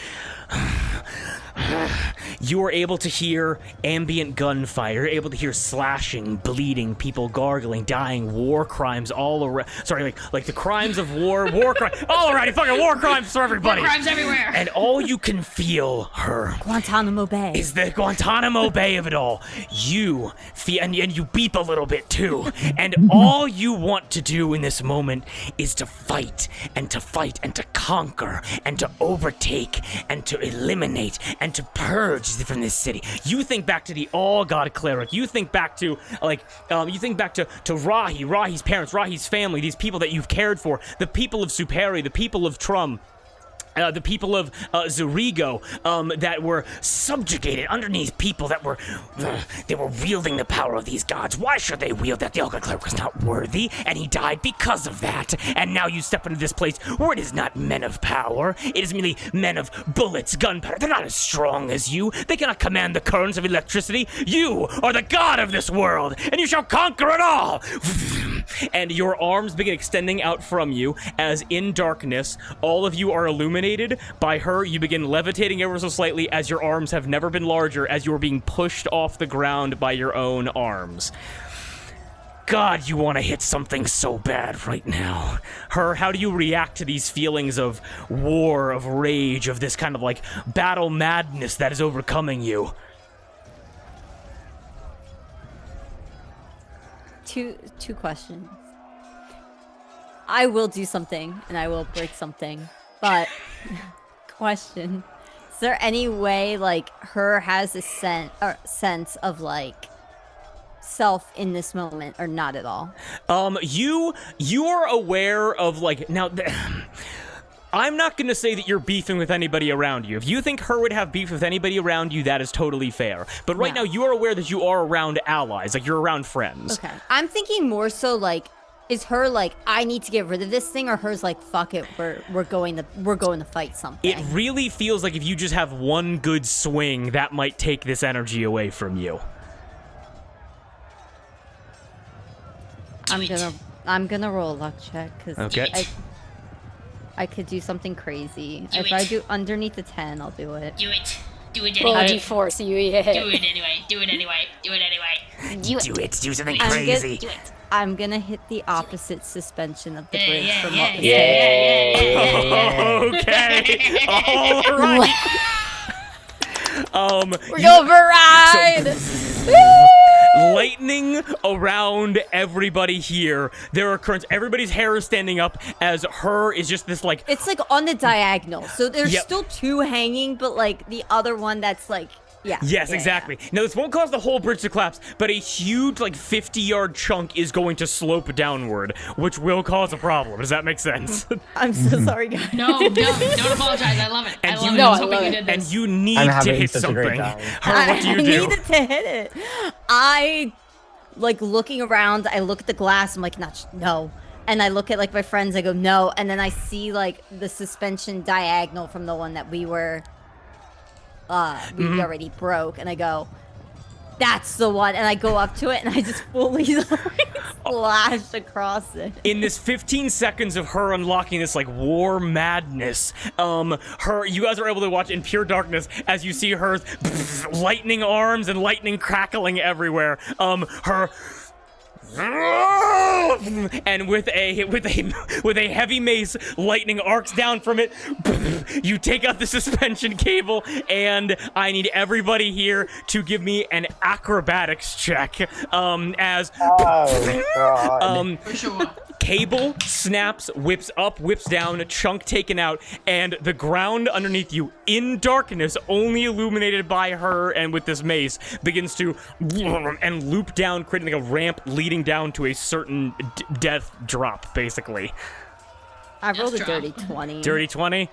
you are able to hear ambient gunfire. You're able to hear slashing, bleeding, people gargling, dying, war crimes all around. Sorry, like the crimes of war crimes all around. Fucking war crimes for everybody. War crimes everywhere. And all you can feel, Her, Guantanamo Bay. is the Guantanamo Bay of it all. You feel, and you beep a little bit too. And all you want to do in this moment is to fight and to fight and to conquer and to overtake and to eliminate and to purge from this city. You think back to the all-god cleric. You think back to Rahi's parents, Rahi's family, these people that you've cared for, the people of Superi, the people of Trum, the people of Zurigo, that were subjugated underneath people that were wielding the power of these gods. Why should they wield that? The Olga cleric was not worthy, and he died because of that. And now you step into this place where it is not men of power. It is merely men of bullets, gunpowder. They're not as strong as you. They cannot command the currents of electricity. You are the god of this world, and you shall conquer it all. And your arms begin extending out from you as in darkness, all of you are illuminated by Her. You begin levitating ever so slightly as your arms have never been larger, as you are being pushed off the ground by your own arms. God, you want to hit something so bad right now. Her, how do you react to these feelings of war, of rage, of this kind of like battle madness that is overcoming you? two questions. I will do something, and I will break something, but question: is there any way like her has a sense of like self in this moment, or not at all? You are aware of like now. I'm not going to say that you're beefing with anybody around you. If you think her would have beef with anybody around you, that is totally fair. But right now, you are aware that you are around allies, like you're around friends. Okay. I'm thinking more so like, is her like, I need to get rid of this thing, or hers like, fuck it, we're going to fight something? It really feels like if you just have one good swing, that might take this energy away from you. I'm gonna roll a luck check because Okay. I could do something crazy. Do if it. I do underneath the 10, I'll do it. Do it. Do it Roll a anyway. d4 so you hit. Do it anyway. Do it anyway. Do it anyway. Do it. Do something I'm crazy. Do it. I'm gonna hit the opposite suspension of the bridge Yeah, from yeah, what was yeah, taken. yeah, Okay. All right. We're going for a ride! Lightning around everybody here. There are currents. Everybody's hair is standing up as her is just this like. It's like on the diagonal, so there's Yep. still two hanging, but like the other one that's like, yeah. Yes, yeah, exactly. Now, this won't cause the whole bridge to collapse, but a huge, like, 50-yard chunk is going to slope downward, which will cause a problem. Does that make sense? I'm so sorry, guys. No, don't apologize. I love it. And I love you it. know I was I hoping love you it. did this. And you need I'm to having hit such a great something. time. Her, what do you I do? needed to hit it. I, like, looking around, I look at the glass, I'm like, no. And I look at, like, my friends, I go, no. And then I see, like, the suspension diagonal from the one that we already broke. And I go, that's the one. And I go up to it, and I just fully splash across it. In this 15 seconds of her unlocking this like war madness, you guys are able to watch in pure darkness as you see her lightning arms and lightning crackling everywhere. Her and with a heavy mace, lightning arcs down from it. You take out the suspension cable, and I need everybody here to give me an acrobatics check. As Oh, God. For sure. cable snaps, whips up, whips down, chunk taken out, and the ground underneath you, in darkness, only illuminated by her and with this mace, begins to and loop down, creating like a ramp leading down to a certain death drop, basically. I rolled a Just dirty drop. 20. Dirty 20,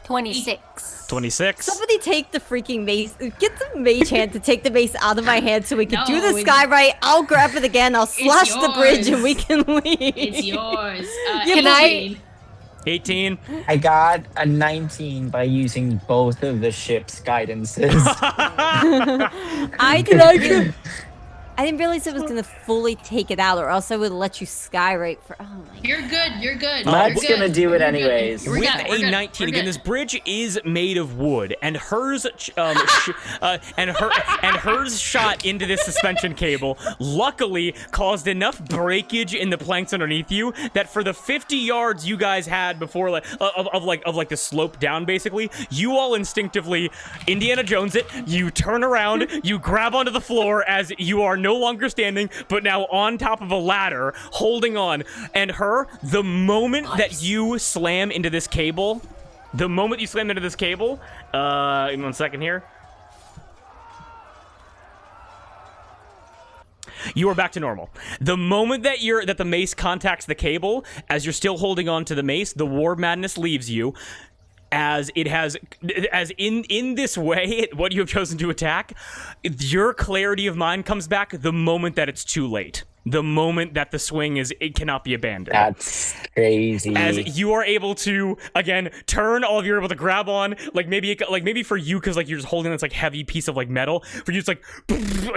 26. 26. Somebody take the freaking mace. Get the mage hand to take the mace out of my hand so we can do No, the sky right. I'll grab it again. I'll slash the bridge and yours. we can leave. It's yours. Can I- 18. I got a 19 by using both of the ship's guidances. I didn't realize it was gonna fully take it out, or else I would let you skyrate for. Oh my god. You're good. You're good. Mud's You're good. gonna do it You're good. anyways. We're With good. We're a good. 19, We're again, good. this bridge is made of wood, and hers, hers shot into this suspension cable, luckily caused enough breakage in the planks underneath you that for the 50 yards you guys had before, of the slope down, basically, you all instinctively Indiana Jones it. You turn around, you grab onto the floor as you are no longer standing, but now on top of a ladder, holding on. And her, the moment that you slam into this cable, give me 1 second here. You are back to normal. The moment that the mace contacts the cable, as you're still holding on to the mace, the war madness leaves you. As in this way, what you have chosen to attack, your clarity of mind comes back the moment that it's too late. The moment that the swing it cannot be abandoned. That's crazy. As you are able to again turn, all of you are able to grab on, maybe for you because you're just holding this heavy piece of metal. For you, it's like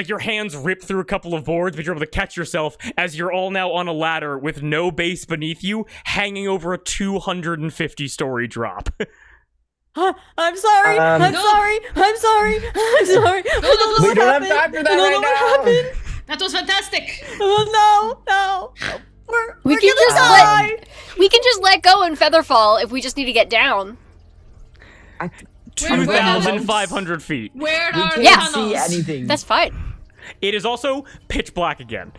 your hands rip through a couple of boards, but you're able to catch yourself as you're all now on a ladder with no base beneath you, hanging over a 250-story drop. I'm sorry. I'm Go. sorry. I'm sorry. I'm sorry. I don't know We what don't have happened. time for that I don't know right what now. happened. That was fantastic. Oh no. We're We can gonna just die. We can just let go and featherfall if we just need to get down. 2,500 feet. Where We are can't the Yeah. see tunnels? anything. That's fine. It is also pitch black again.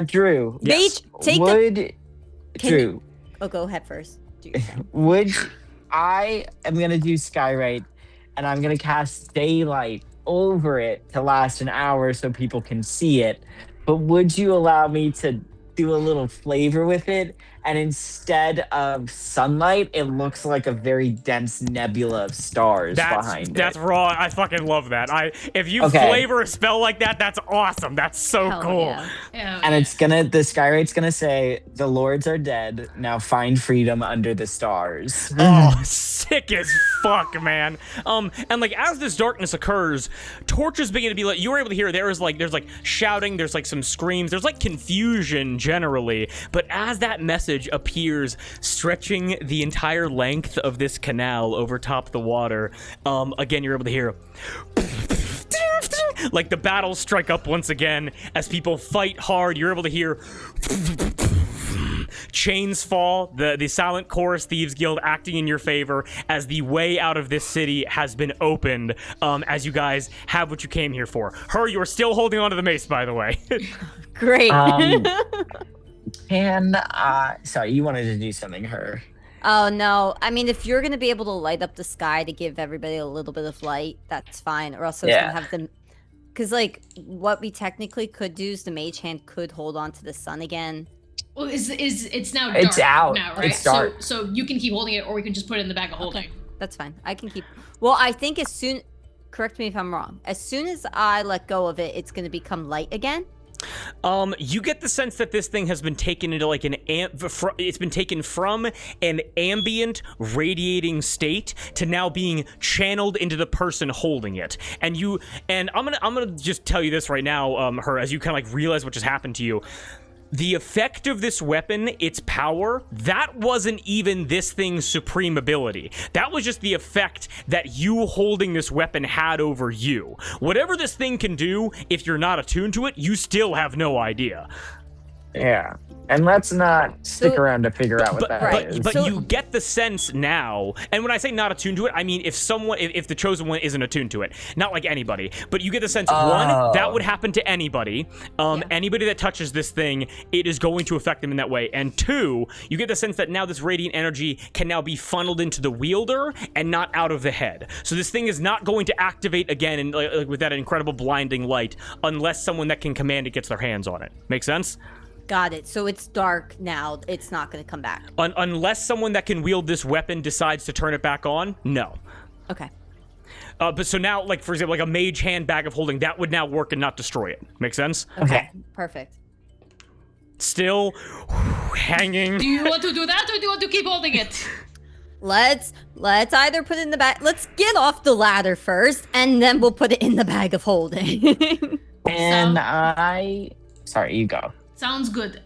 Drew. Yes. Mage, take Drew. Oh, go ahead first. I am gonna do Skyrite, and I'm gonna cast Daylight over it to last an hour so people can see it. But would you allow me to do a little flavor with it? And instead of sunlight, it looks like a very dense nebula of stars behind it. That's raw. I fucking love that. If you Okay. flavor a spell like that, that's awesome. That's so Hell cool. yeah. And the Skyrite's gonna say, "The lords are dead. Now find freedom under the stars." Oh, sick as fuck, man. And like as this darkness occurs, torches begin to be lit. You were able to hear there's like shouting, there's like some screams, there's like confusion generally. But as that message appears, stretching the entire length of this canal over top the water, again you're able to hear like the battles strike up once again as people fight hard. You're able to hear chains fall, the Silent Chorus Thieves Guild acting in your favor as the way out of this city has been opened, as you guys have what you came here for. Her, you're still holding onto the mace, by the way. Great. Sorry, you wanted to do something, Her. Oh no, I mean, if you're gonna be able to light up the sky to give everybody a little bit of light, that's fine. Or else it's gonna have them, because like what we technically could do is the mage hand could hold on to the sun again. Well, it's now dark. It's out. now, right? It's dark. So you can keep holding it, or we can just put it in the bag of holding. That's fine. I can keep. Well, I think as soon. Correct me if I'm wrong. As soon as I let go of it, it's gonna become light again. You get the sense that this thing has been taken into like it's been taken from an ambient radiating state to now being channeled into the person holding it. And I'm gonna just tell you this right now, Her, as you kind of like realize what just happened to you. The effect of this weapon, its power, that wasn't even this thing's supreme ability. That was just the effect that you holding this weapon had over you. Whatever this thing can do, if you're not attuned to it, you still have no idea. Yeah. And let's not stick around to figure out what that is. But you get the sense now, and when I say not attuned to it, I mean if the chosen one isn't attuned to it, not like anybody, but you get the sense, one, that would happen to anybody. Anybody that touches this thing, it is going to affect them in that way. And two, you get the sense that now this radiant energy can now be funneled into the wielder and not out of the head. So this thing is not going to activate again and with that incredible blinding light unless someone that can command it gets their hands on it. Make sense? Got it. So it's dark now. It's not going to come back. Unless someone that can wield this weapon decides to turn it back on, no. Okay. But so now, like, for example, like a mage hand bag of holding, that would now work and not destroy it. Make sense? Okay. Perfect. Still hanging. Do you want to do that, or do you want to keep holding it? Let's either put it in the bag. Let's get off the ladder first, and then we'll put it in the bag of holding. And sorry, you go. Sounds good.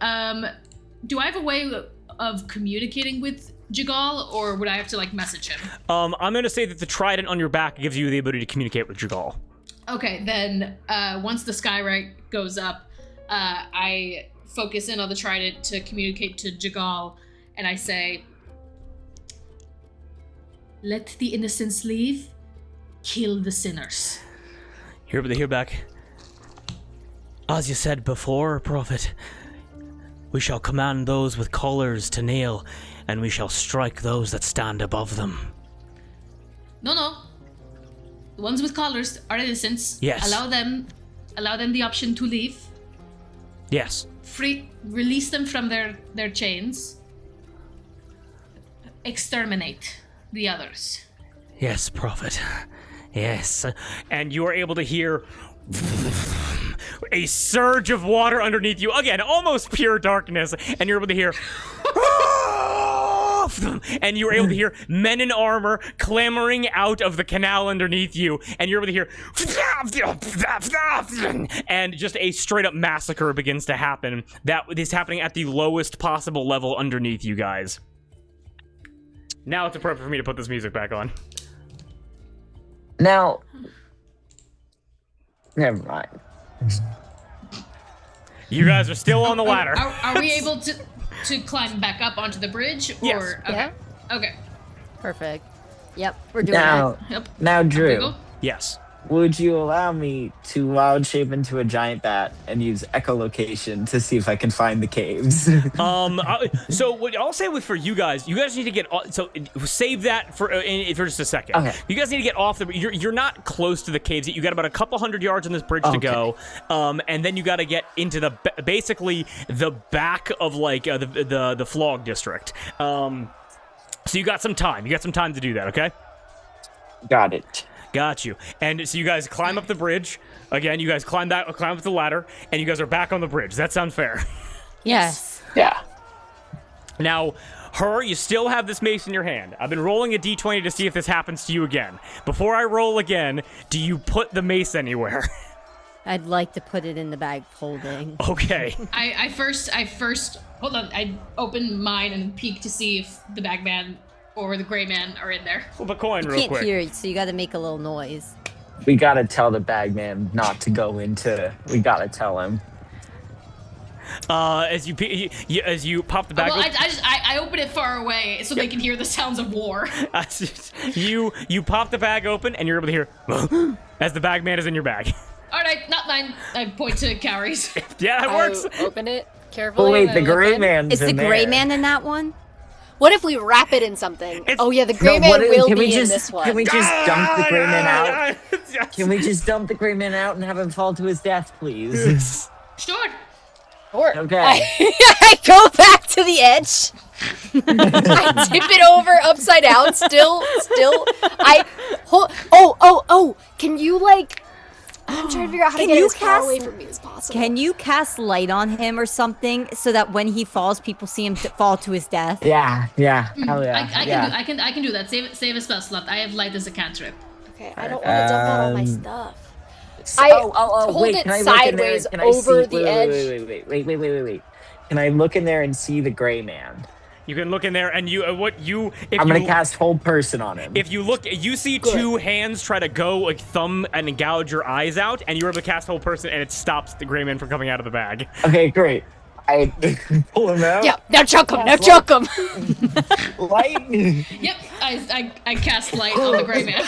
Do I have a way of communicating with Jagal, or would I have to like message him? I'm gonna say that the trident on your back gives you the ability to communicate with Jagal. Okay, then once the skyrite goes up, I focus in on the trident to communicate to Jagal, and I say, "Let the innocents leave, kill the sinners." You're able to hear back. As you said before, Prophet, we shall command those with collars to kneel, and we shall strike those that stand above them. No. The ones with collars are innocents. Yes. Allow them the option to leave. Yes. Release them from their chains. Exterminate the others. Yes, Prophet. Yes. And you are able to hear a surge of water underneath you. Again, almost pure darkness. And you're able to hear... and you were able to hear men in armor clamoring out of the canal underneath you. And you're able to hear... and just a straight up massacre begins to happen. That is happening at the lowest possible level underneath you guys. Now it's appropriate for me to put this music back on. Now... Never mind. You guys are still on the ladder. Are we able to climb back up onto the bridge? Yes. Or, okay. Yeah. Okay. Perfect. Yep, we're doing Now, that. Yep. now, There we Drew. go. Yes. would you allow me to wild shape into a giant bat and use echolocation to see if I can find the caves? So what I'll say for you guys need to get so save that for just a second. Okay. You guys need to get off you're not close to the caves yet. You got about a couple hundred yards on this bridge to go, and then you got to get into basically the back of like the Flog district. So you got some time. You got some time to do that. Okay. Got it. Got you. And so you guys climb up the bridge. Again, you guys climb up the ladder, and you guys are back on the bridge. Does that sound fair? Yes. Yeah. Now, you still have this mace in your hand. I've been rolling a d20 to see if this happens to you again. Before I roll again, do you put the mace anywhere? I'd like to put it in the bag of holding. Okay. I first hold on. I open mine and peek to see if the Bagman or the Gray Man are in there. Flip a coin You real can't quick. hear it, so you got to make a little noise. We gotta tell the bagman not to go into. We gotta tell him. As you pop the bag. Well, I open it far away so they can hear the sounds of war. You pop the bag open, and you're able to hear as the bag man is in your bag. All right, not mine. I point to Cowries. Yeah, that works. I open it carefully. Oh wait, and I the look gray in. man's Is the in gray there. man in that one? What if we wrap it in something? Oh yeah, the No, gray man what if- will can we be in just- this one. Can we just dump the gray man out? Yes. Can we just dump the gray man out and have him fall to his death, please? Sure. Or Okay. I go back to the edge. I tip it over upside down. Still. I hold. Oh. Can you like? I'm trying to figure out how to Can get you as far cast- away from me as possible. Can you cast light on him or something so that when he falls, people see him fall to his death? Yeah. Hell yeah. I can do that. Save a spell slot. I have light as a cantrip. Okay, I don't want to dump out all my stuff. Hold wait, it can I look in there? sideways Can I over see, the edge. Wait. Can I look in there and see the gray man? You can look in there, and if I'm gonna cast whole person on him. If you look, you see two hands try to go like thumb and gouge your eyes out, and you're able to cast whole person, and it stops the gray man from coming out of the bag. Okay, great. I pull him out. Yeah, now chuck him. Now chuck him. Light. Yep. I cast light on the Gray Man.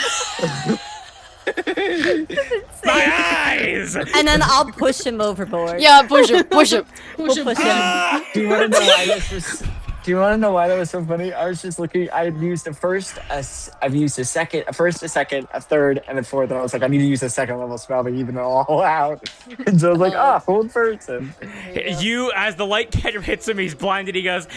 My eyes! And then I'll push him overboard. Yeah, push him. We'll push him. Do you want to know why this was? Do you want to know why that was so funny? I was just looking. I've used a first, I've used a second, a first, a second, a third, and a fourth. And I was like, I need to use a second level spell to even it all out. And so I was like, whole person. You, as the light catcher hits him, he's blinded. He goes,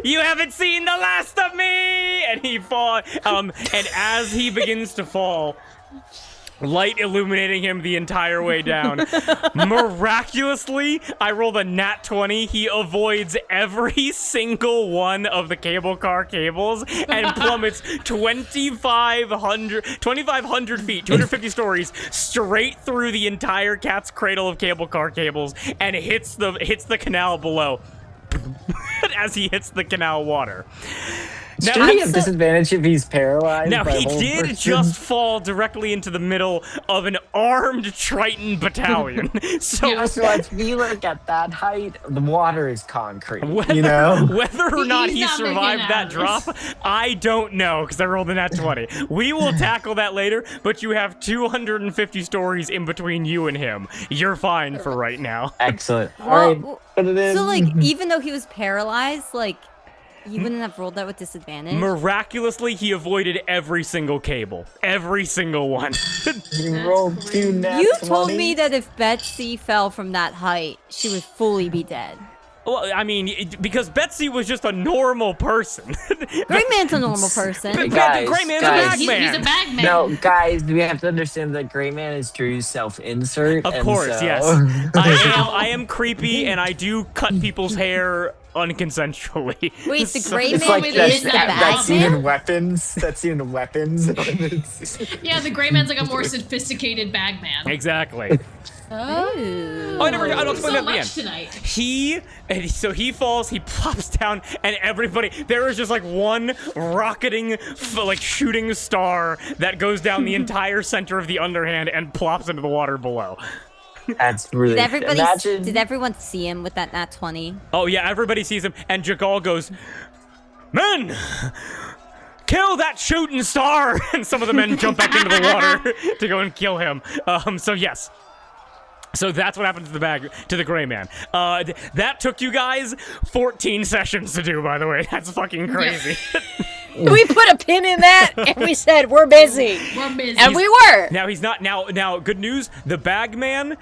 "You haven't seen the last of me!" And he falls. And as he begins to fall, light illuminating him the entire way down. Miraculously, I rolled a nat 20. He avoids every single one of the cable car cables and plummets 2,500 feet, 250 stories, straight through the entire cat's cradle of cable car cables and hits the canal below as he hits the canal water. Now, should he have disadvantage if he's paralyzed? Now, by he whole did person? just fall directly into the middle of an armed Triton battalion. So, if you look at that height, the water is concrete. whether, You know? whether or not He's he not survived making that out. drop, I don't know, because I rolled a nat 20. We will tackle that later, but you have 250 stories in between you and him. You're fine for right now. Excellent. All Well, right, put it in. So, like, even though he was paralyzed, like, you wouldn't have rolled that with disadvantage? Miraculously, he avoided every single cable. Every single one. You rolled two nat You told 20s. me that if Betsy fell from that height, she would fully be dead. Well, I mean, because Betsy was just a normal person. Gray Man's a normal person. The Guys, Gray Man's guys. a bag man. He's a bag man. No, guys, we have to understand that Gray Man is Drew's self-insert. Of and course, so- yes. I am creepy, and I do cut people's hair unconsensually. Wait, the So- Gray It's Man like is that, the that scene bag in Weapons. That scene in Weapons. Yeah, the Gray Man's like a more sophisticated bag man. Exactly. Oh. I don't explain So that at the much end. tonight. So he falls, he plops down, and everybody, there is just like one rocketing, like shooting star that goes down the entire center of the Underhand and plops into the water below. That's really. Did everyone see him with that nat 20? Oh yeah, everybody sees him, and Jagal goes, "Men, kill that shooting star! And some of the men jump back into the water to go and kill him. So yes. So that's what happened to the gray man. That took you guys 14 sessions to do, by the way. That's fucking crazy. We put a pin in that and we said we're busy. We're busy. And we were. Now he's not. Now, good news. The bag man.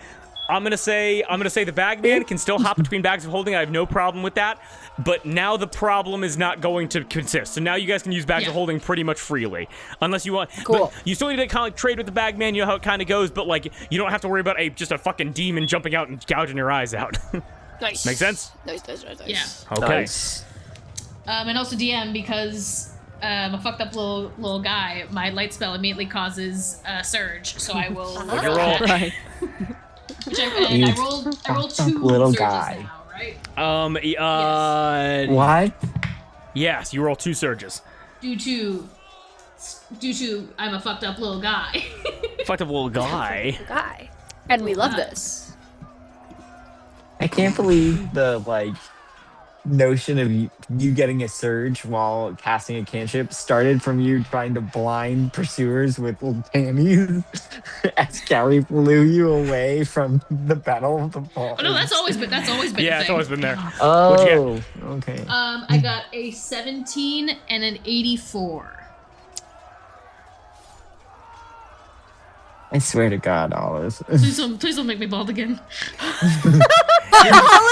I'm gonna say the bag man can still hop between bags of holding. I have no problem with that. But now the problem is not going to consist. So now you guys can use bags of holding pretty much freely, unless you want. Cool. You still need to kind of like trade with the bag man. You know how it kind of goes, but like you don't have to worry about just a fucking demon jumping out and gouging your eyes out. Nice. Make sense? Nice. Yeah. Okay. Nice. And also DM, because I'm a fucked up little guy, my light spell immediately causes a surge, so I will. What'd you roll? Right. I rolled 2 little surges guy. now, right? What? Yes, you roll 2 surges. Due to I'm a fucked up little guy. Fucked up little guy. Guy. And we love this. I can't believe the notion of you getting a surge while casting a cantrip started from you trying to blind pursuers with little panties as Gary flew you away from the battle of the balls. Oh no, that's always been Yeah, a it's thing. always been there. Oh, okay. I got a 17 and an 84. I swear to God, Olive. Please don't make me bald again.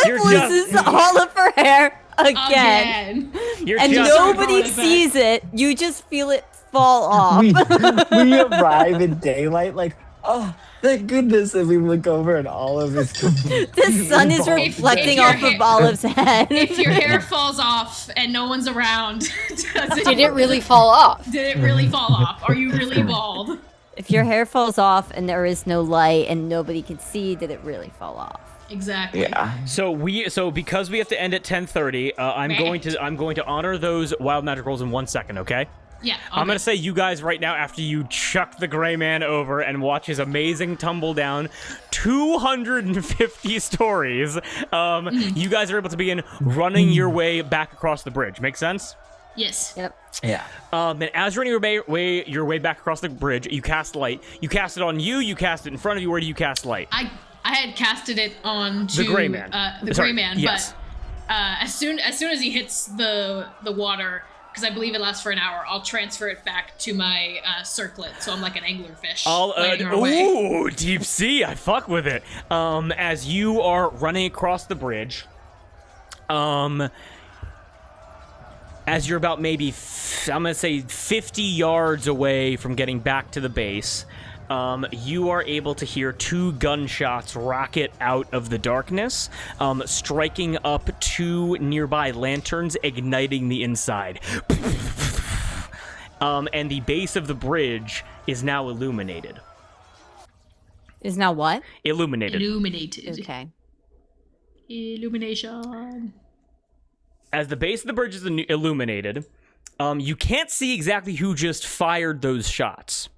You're Olive loses all of her hair again. You're And just, nobody Growing it back. sees it. You just feel it fall off. we arrive in daylight like, oh, thank goodness. And we look over and Olive is The sun is bald. reflecting your off hair- of Olive's head. If your hair falls off and no one's around, Did it really fall off? Did it really fall off? Are you really bald? If your hair falls off and there is no light and nobody can see, did it really fall off? Exactly. Yeah. So because we have to end at 10:30, I'm going to honor those wild magic rolls in 1 second, okay? Yeah. I'm gonna say you guys right now, after you chuck the gray man over and watch his amazing tumble down 250 stories, you guys are able to begin running your way back across the bridge. Make sense? Yes. Yep. Yeah. And as you're running your way back across the bridge, you cast light. You cast it on you. You cast it in front of you. Where do you cast light? I had casted it on to The gray man. Gray man, yes. but as soon as he hits the water, because I believe it lasts for an hour, I'll transfer it back to my circlet, so I'm like an anglerfish. Ooh, deep sea. I fuck with it. As you are running across the bridge, as you're about maybe, I'm gonna say 50 yards away from getting back to the base, you are able to hear 2 gunshots rocket out of the darkness, striking up 2 nearby lanterns, igniting the inside. And the base of the bridge is now illuminated. Is now what? Illuminated. Illuminated. Okay. Illumination. As the base of the bridge is illuminated, you can't see exactly who just fired those shots.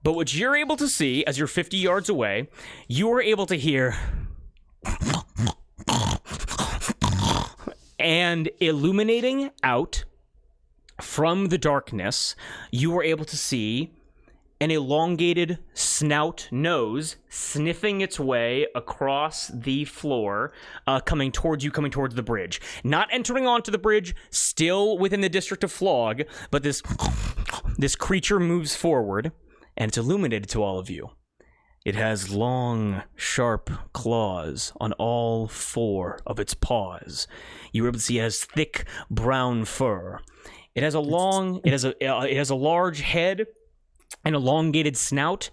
But what you're able to see, as you're 50 yards away, you are able to hear... and illuminating out from the darkness, you are able to see an elongated snout nose sniffing its way across the floor, coming towards the bridge. Not entering onto the bridge, still within the district of Flog, but this creature moves forward, and it's illuminated to all of you. It has long, sharp claws on all 4 of its paws. You were able to see it has thick brown fur. It has a large head, an elongated snout,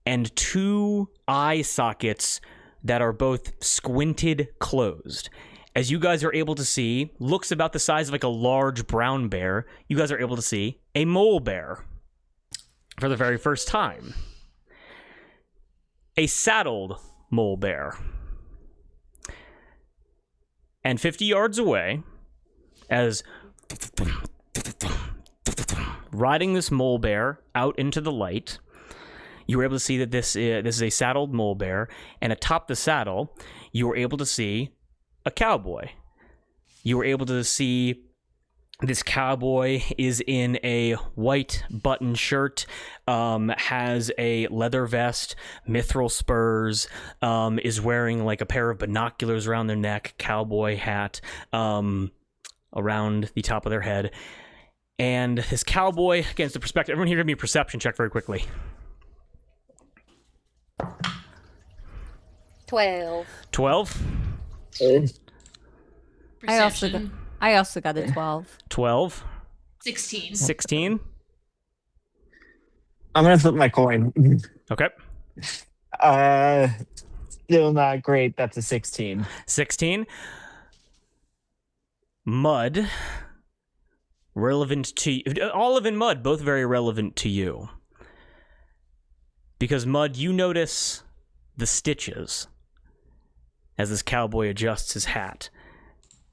and 2 eye sockets that are both squinted closed. As you guys are able to see, looks about the size of like a large brown bear, you guys are able to see a mole bear for the very first time. A saddled mole bear. And 50 yards away, as riding this mole bear out into the light, you were able to see that this is a saddled mole bear, and atop the saddle, you were able to see a cowboy. You were able to see This cowboy is in a white button shirt, has a leather vest, mithril spurs, is wearing like a pair of binoculars around their neck, cowboy hat around the top of their head. And this cowboy, against the perspective, everyone here give me a perception check very quickly. 12. 12? Perception. I also got a 12. 12? 16. 16? I'm gonna flip my coin. Okay. Still not great. That's a 16. 16. Mud. Relevant to you. Olive and Mud, both very relevant to you. Because, Mud, you notice the stitches as this cowboy adjusts his hat.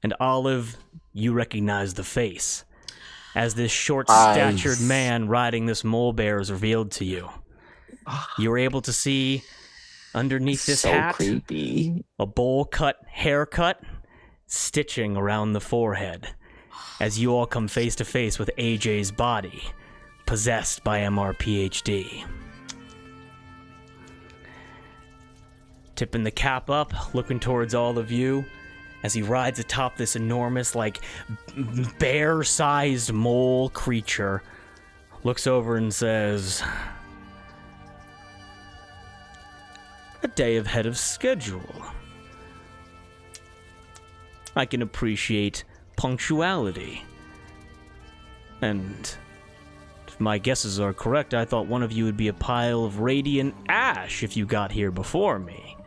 And Olive, you recognize the face as this short-statured man riding this mole bear is revealed to you. You're able to see underneath this hat creepy. a bowl-cut haircut, stitching around the forehead, as you all come face-to-face with AJ's body, possessed by MRPHD. Tipping the cap up, looking towards all of you, as he rides atop this enormous, like, bear-sized mole creature, looks over and says, "A day ahead of schedule. I can appreciate punctuality. And if my guesses are correct, I thought one of you would be a pile of radiant ash if you got here before me.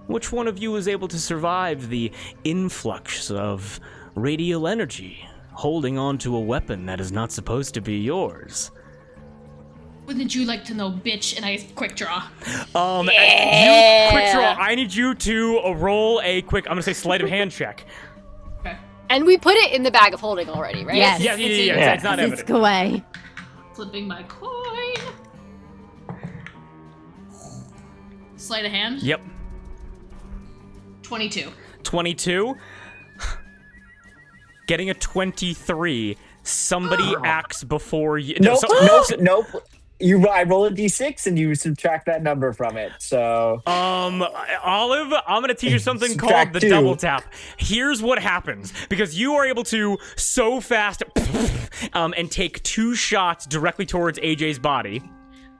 Which one of you was able to survive the influx of radial energy, holding onto a weapon that is not supposed to be yours?" Wouldn't you like to know, bitch? And I quick draw. You quick draw. I need you to roll a quick, I'm gonna say sleight of hand check. Okay. And we put it in the bag of holding already, right? Yes. Yeah. It's not It's evident. away. Flipping my coin. Sleight of hand. Yep. 22. 22. Getting a 23. Somebody acts before you. Nope. I roll a d6 and you subtract that number from it. So Olive, I'm gonna teach you something called Subtract the 2. double tap. Here's what happens. Because you are able to so fast and take 2 shots directly towards AJ's body.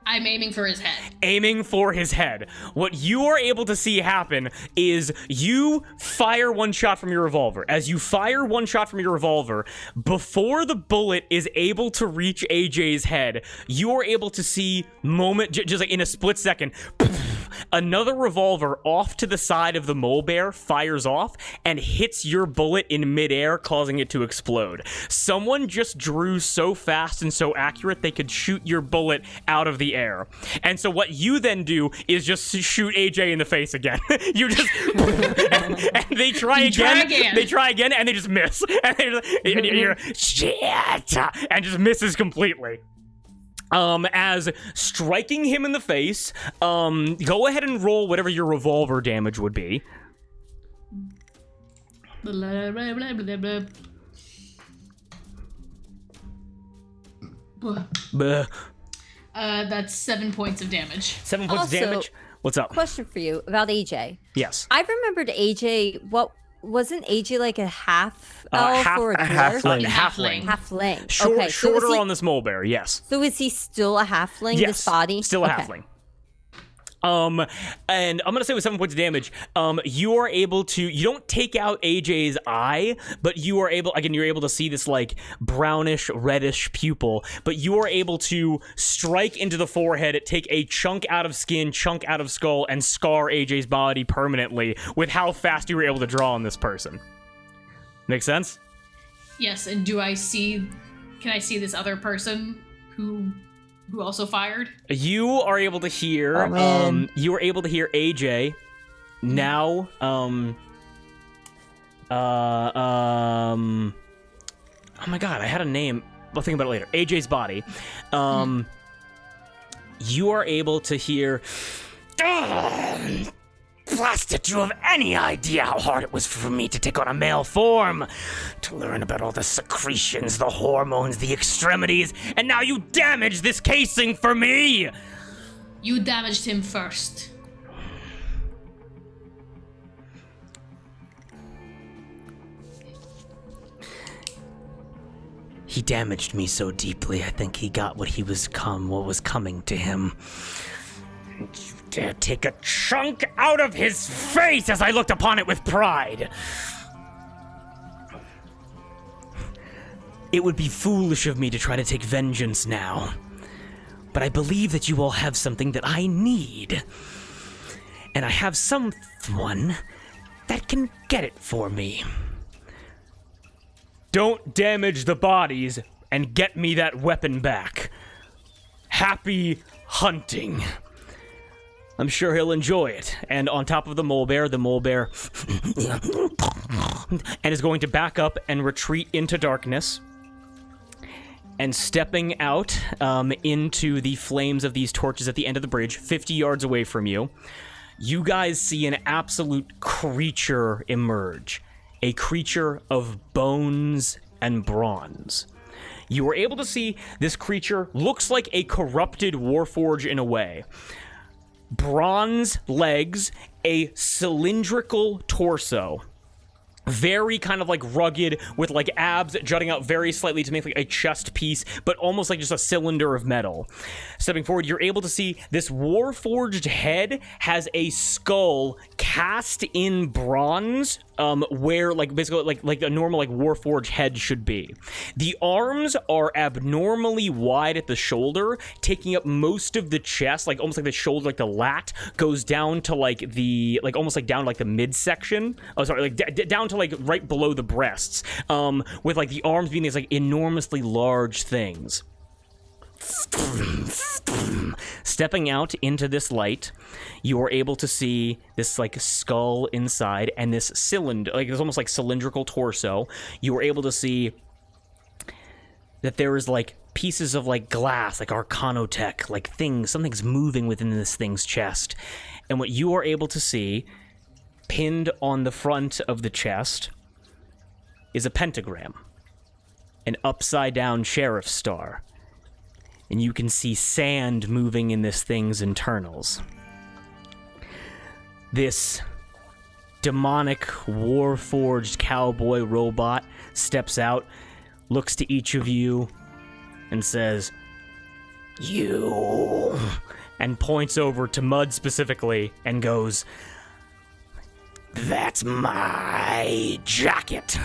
I'm aiming for his head. Aiming for his head. What you are able to see happen is you fire 1 shot from your revolver. As you fire 1 shot from your revolver, before the bullet is able to reach AJ's head, you are able to see just like in a split second, another revolver off to the side of the mole bear fires off and hits your bullet in midair, causing it to explode. Someone just drew so fast and so accurate they could shoot your bullet out of the air. And so what you then do is just shoot AJ in the face again. You just and they try again. They try again and they just miss. And you're shit and just misses completely. As striking him in the face, go ahead and roll whatever your revolver damage would be. Blah, blah, blah, blah, blah. Blah. Bleh. That's 7 points of damage. 7 points of Also- damage. What's up? Question for you about AJ. Yes. I remembered AJ. What wasn't AJ like a half elf or a dwarf? halfling. Halfling. Halfling. Shorter is he, on this mole bear, yes. So is he still a halfling? Yes, This body? still a Okay. halfling. And I'm gonna say with 7 points of damage, you are able to, you don't take out AJ's eye, but you are able, again, you're able to see this like brownish, reddish pupil, but you are able to strike into the forehead, take a chunk out of skin, chunk out of skull, and scar AJ's body permanently with how fast you were able to draw on this person. Make sense? Yes, and can I see this other person who also fired? You are able to hear, Oh, man. you were able to hear AJ now, oh my god, I had a name. I'll think about it later. AJ's body. You are able to hear, Blast it, do you have any idea how hard it was for me to take on a male form? To learn about all the secretions, the hormones, the extremities, and now you damage this casing for me! You damaged him first. He damaged me so deeply, I think he got what was coming to him. You dare take a chunk out of his face as I looked upon it with pride. It would be foolish of me to try to take vengeance now, but I believe that you all have something that I need. And I have someone that can get it for me. Don't damage the bodies and get me that weapon back. Happy hunting. I'm sure he'll enjoy it. And on top of the mole bear and is going to back up and retreat into darkness. And stepping out into the flames of these torches at the end of the bridge, 50 yards away from you, you guys see an absolute creature emerge. A creature of bones and bronze. You were able to see this creature looks like a corrupted warforged in a way. Bronze legs, a cylindrical torso. Very kind of like rugged with like abs jutting out very slightly to make like a chest piece, but almost like just a cylinder of metal. Stepping forward, you're able to see this warforged head has a skull cast in bronze, where like basically like a normal like warforged head should be. The arms are abnormally wide at the shoulder, taking up most of the chest, like almost like the shoulder, like the lat goes down to like the almost like down to like the midsection. Oh, sorry, like down to like right below the breasts, with like the arms being these like enormously large things. Stepping out into this light, you are able to see this like skull inside and this cylinder, like this almost like cylindrical torso. You are able to see that there is like pieces of like glass, like arcanotech, like something's moving within this thing's chest. And what you are able to see pinned on the front of the chest is a pentagram, an upside down sheriff's star. And you can see sand moving in this thing's internals. This demonic, warforged cowboy robot steps out, looks to each of you, and says, "You," and points over to Mud specifically and goes, "That's my jacket.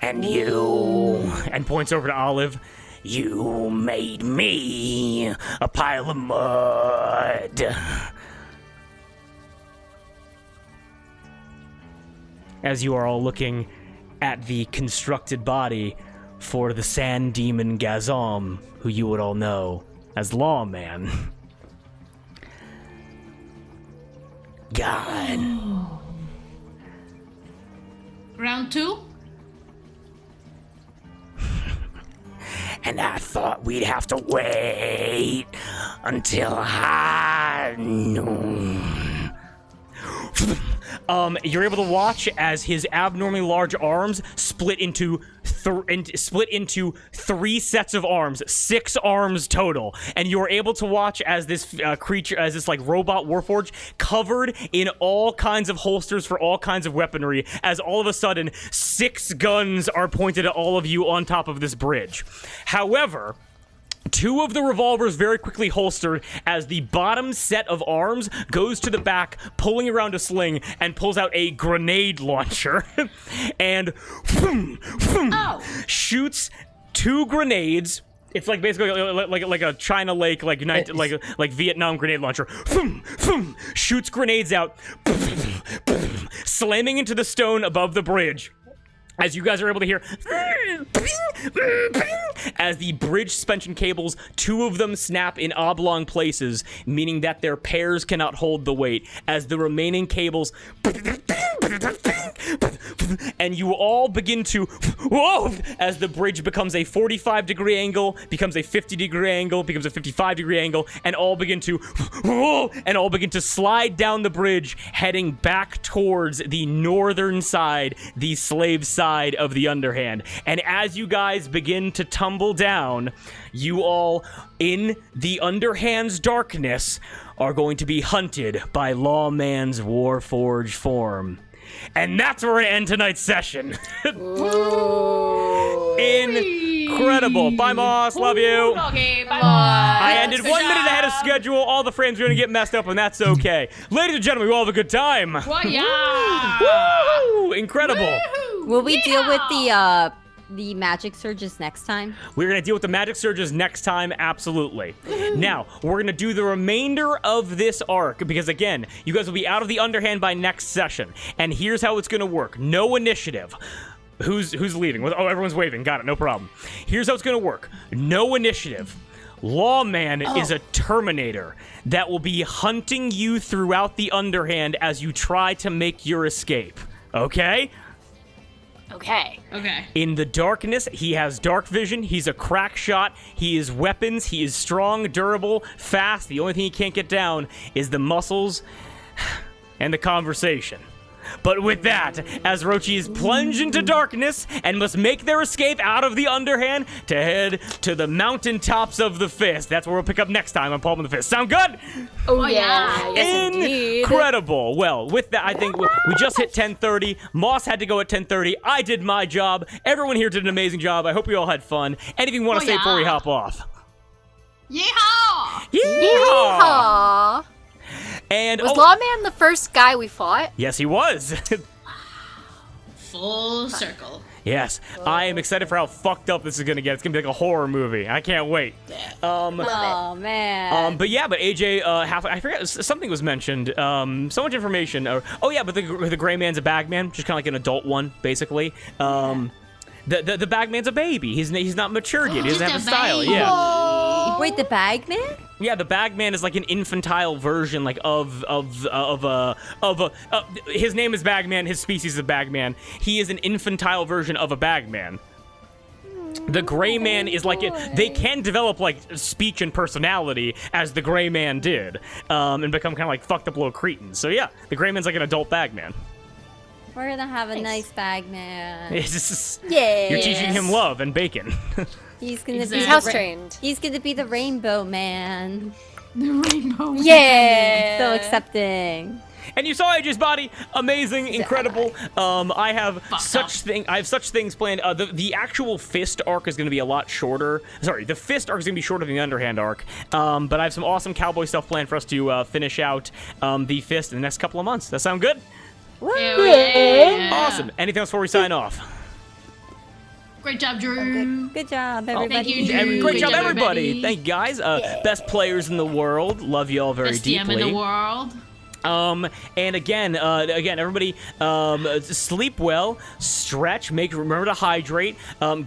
And you," and points over to Olive, "you made me a pile of mud." As you are all looking at the constructed body for the sand demon Gazom, who you would all know as Lawman. God. Round 2? And I thought we'd have to wait until high noon. You're able to watch as his abnormally large arms split into three sets of arms, 6 arms total, and you're able to watch as this creature, as this like robot warforged, covered in all kinds of holsters for all kinds of weaponry, as all of a sudden 6 guns are pointed at all of you on top of this bridge. However, 2 of the revolvers very quickly holstered as the bottom set of arms goes to the back, pulling around a sling, and pulls out a grenade launcher and shoots 2 grenades. It's like basically like a China Lake, like Vietnam grenade launcher. Shoots grenades out, slamming into the stone above the bridge. as you guys are able to hear as the bridge suspension cables, 2 of them snap in oblong places, meaning that their pairs cannot hold the weight, as the remaining cables and you all begin to whoa, as the bridge becomes a 45-degree angle, becomes a 50-degree angle, becomes a 55-degree angle, and all begin to slide down the bridge, heading back towards the northern side, the slave side of the Underhand. And as you guys begin to tumble down, you all, in the Underhand's darkness, are going to be hunted by Lawman's Warforged form. And that's where we're gonna end tonight's session. Incredible. Bye, Moss. Love you. Okay, bye. I ended 1 minute ahead of schedule. All the frames are gonna get messed up, and that's okay. Ladies and gentlemen, we all have a good time. Well, yeah. Woo! Incredible. Woohoo! Will we deal with Yeah. the magic surges next time? We're going to deal with the magic surges next time, absolutely. Now, we're going to do the remainder of this arc, because again, you guys will be out of the Underhand by next session. And here's how it's going to work. No initiative. Who's leaving? Oh, everyone's waving. Got it, no problem. Here's how it's going to work. No initiative. Lawman is a Terminator that will be hunting you throughout the Underhand as you try to make your escape. Okay? Okay. Okay. In the darkness, he has dark vision, he's a crack shot, he is weapons, he is strong, durable, fast. The only thing he can't get down is the muscles and the conversation. But with that, as Rochis plunge into darkness and must make their escape out of the Underhand to head to the mountaintops of the Fist. That's where we'll pick up next time on Palm of the Fist. Sound good? Oh, yeah. Yes, indeed. Incredible. Well, with that, I think we just hit 10:30. Moss had to go at 10:30. I did my job. Everyone here did an amazing job. I hope you all had fun. Anything you want to say before we hop off? Yeehaw! Yeehaw. And Was Lawman the first guy we fought? yes, he was. Full circle. Yes, I am excited for how fucked up this is gonna get. It's gonna be like a horror movie. I can't wait. Oh man. But AJ, I forgot something was mentioned. So much information. But the gray man's a bagman, just kind of like an adult one, basically. The bagman's a baby. He's not matured yet. He doesn't have a style. baby. Yeah. Wait, the bagman? Yeah, the bagman is like an infantile version, like of his name is Bagman. His species is Bagman. He is an infantile version of a bagman. The gray man is like they can develop like speech and personality as the gray man did, and become kind of like fucked up little cretins. So yeah, the gray man's like an adult bagman. We're gonna have a nice bagman. It's just, Yeah. you're teaching him love and bacon. He's gonna Exactly. He's be house trained. He's gonna be the rainbow man. The rainbow. Yeah. So accepting. And you saw AJ's body, amazing, incredible. I have such things planned. The actual Fist arc is going to be a lot shorter. Sorry, the Fist arc is going to be shorter than the Underhand arc. But I have some awesome cowboy stuff planned for us to finish out the Fist in the next couple of months. That sound good? Yeah. Awesome. Anything else before we sign off? Great job, Drew. Good job, everybody. Thank you, Drew. Great job, everybody. everybody. Thank you, guys. Best players in the world. Love you all very Best deeply. DM in the world. And again, everybody, sleep well, stretch, remember to hydrate.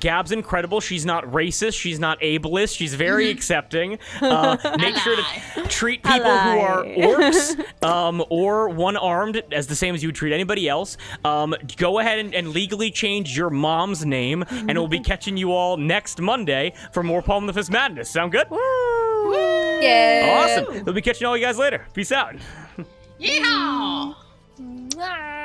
Gab's incredible. She's not racist. She's not ableist. She's very accepting. Make sure to treat people who are orcs, or one-armed as the same as you would treat anybody else. Go ahead and legally change your mom's name, and we'll be catching you all next Monday for more Palm of the Fist Madness. Sound good? Yeah. Awesome. We'll be catching all you guys later. Peace out. Yeehaw! Mwah.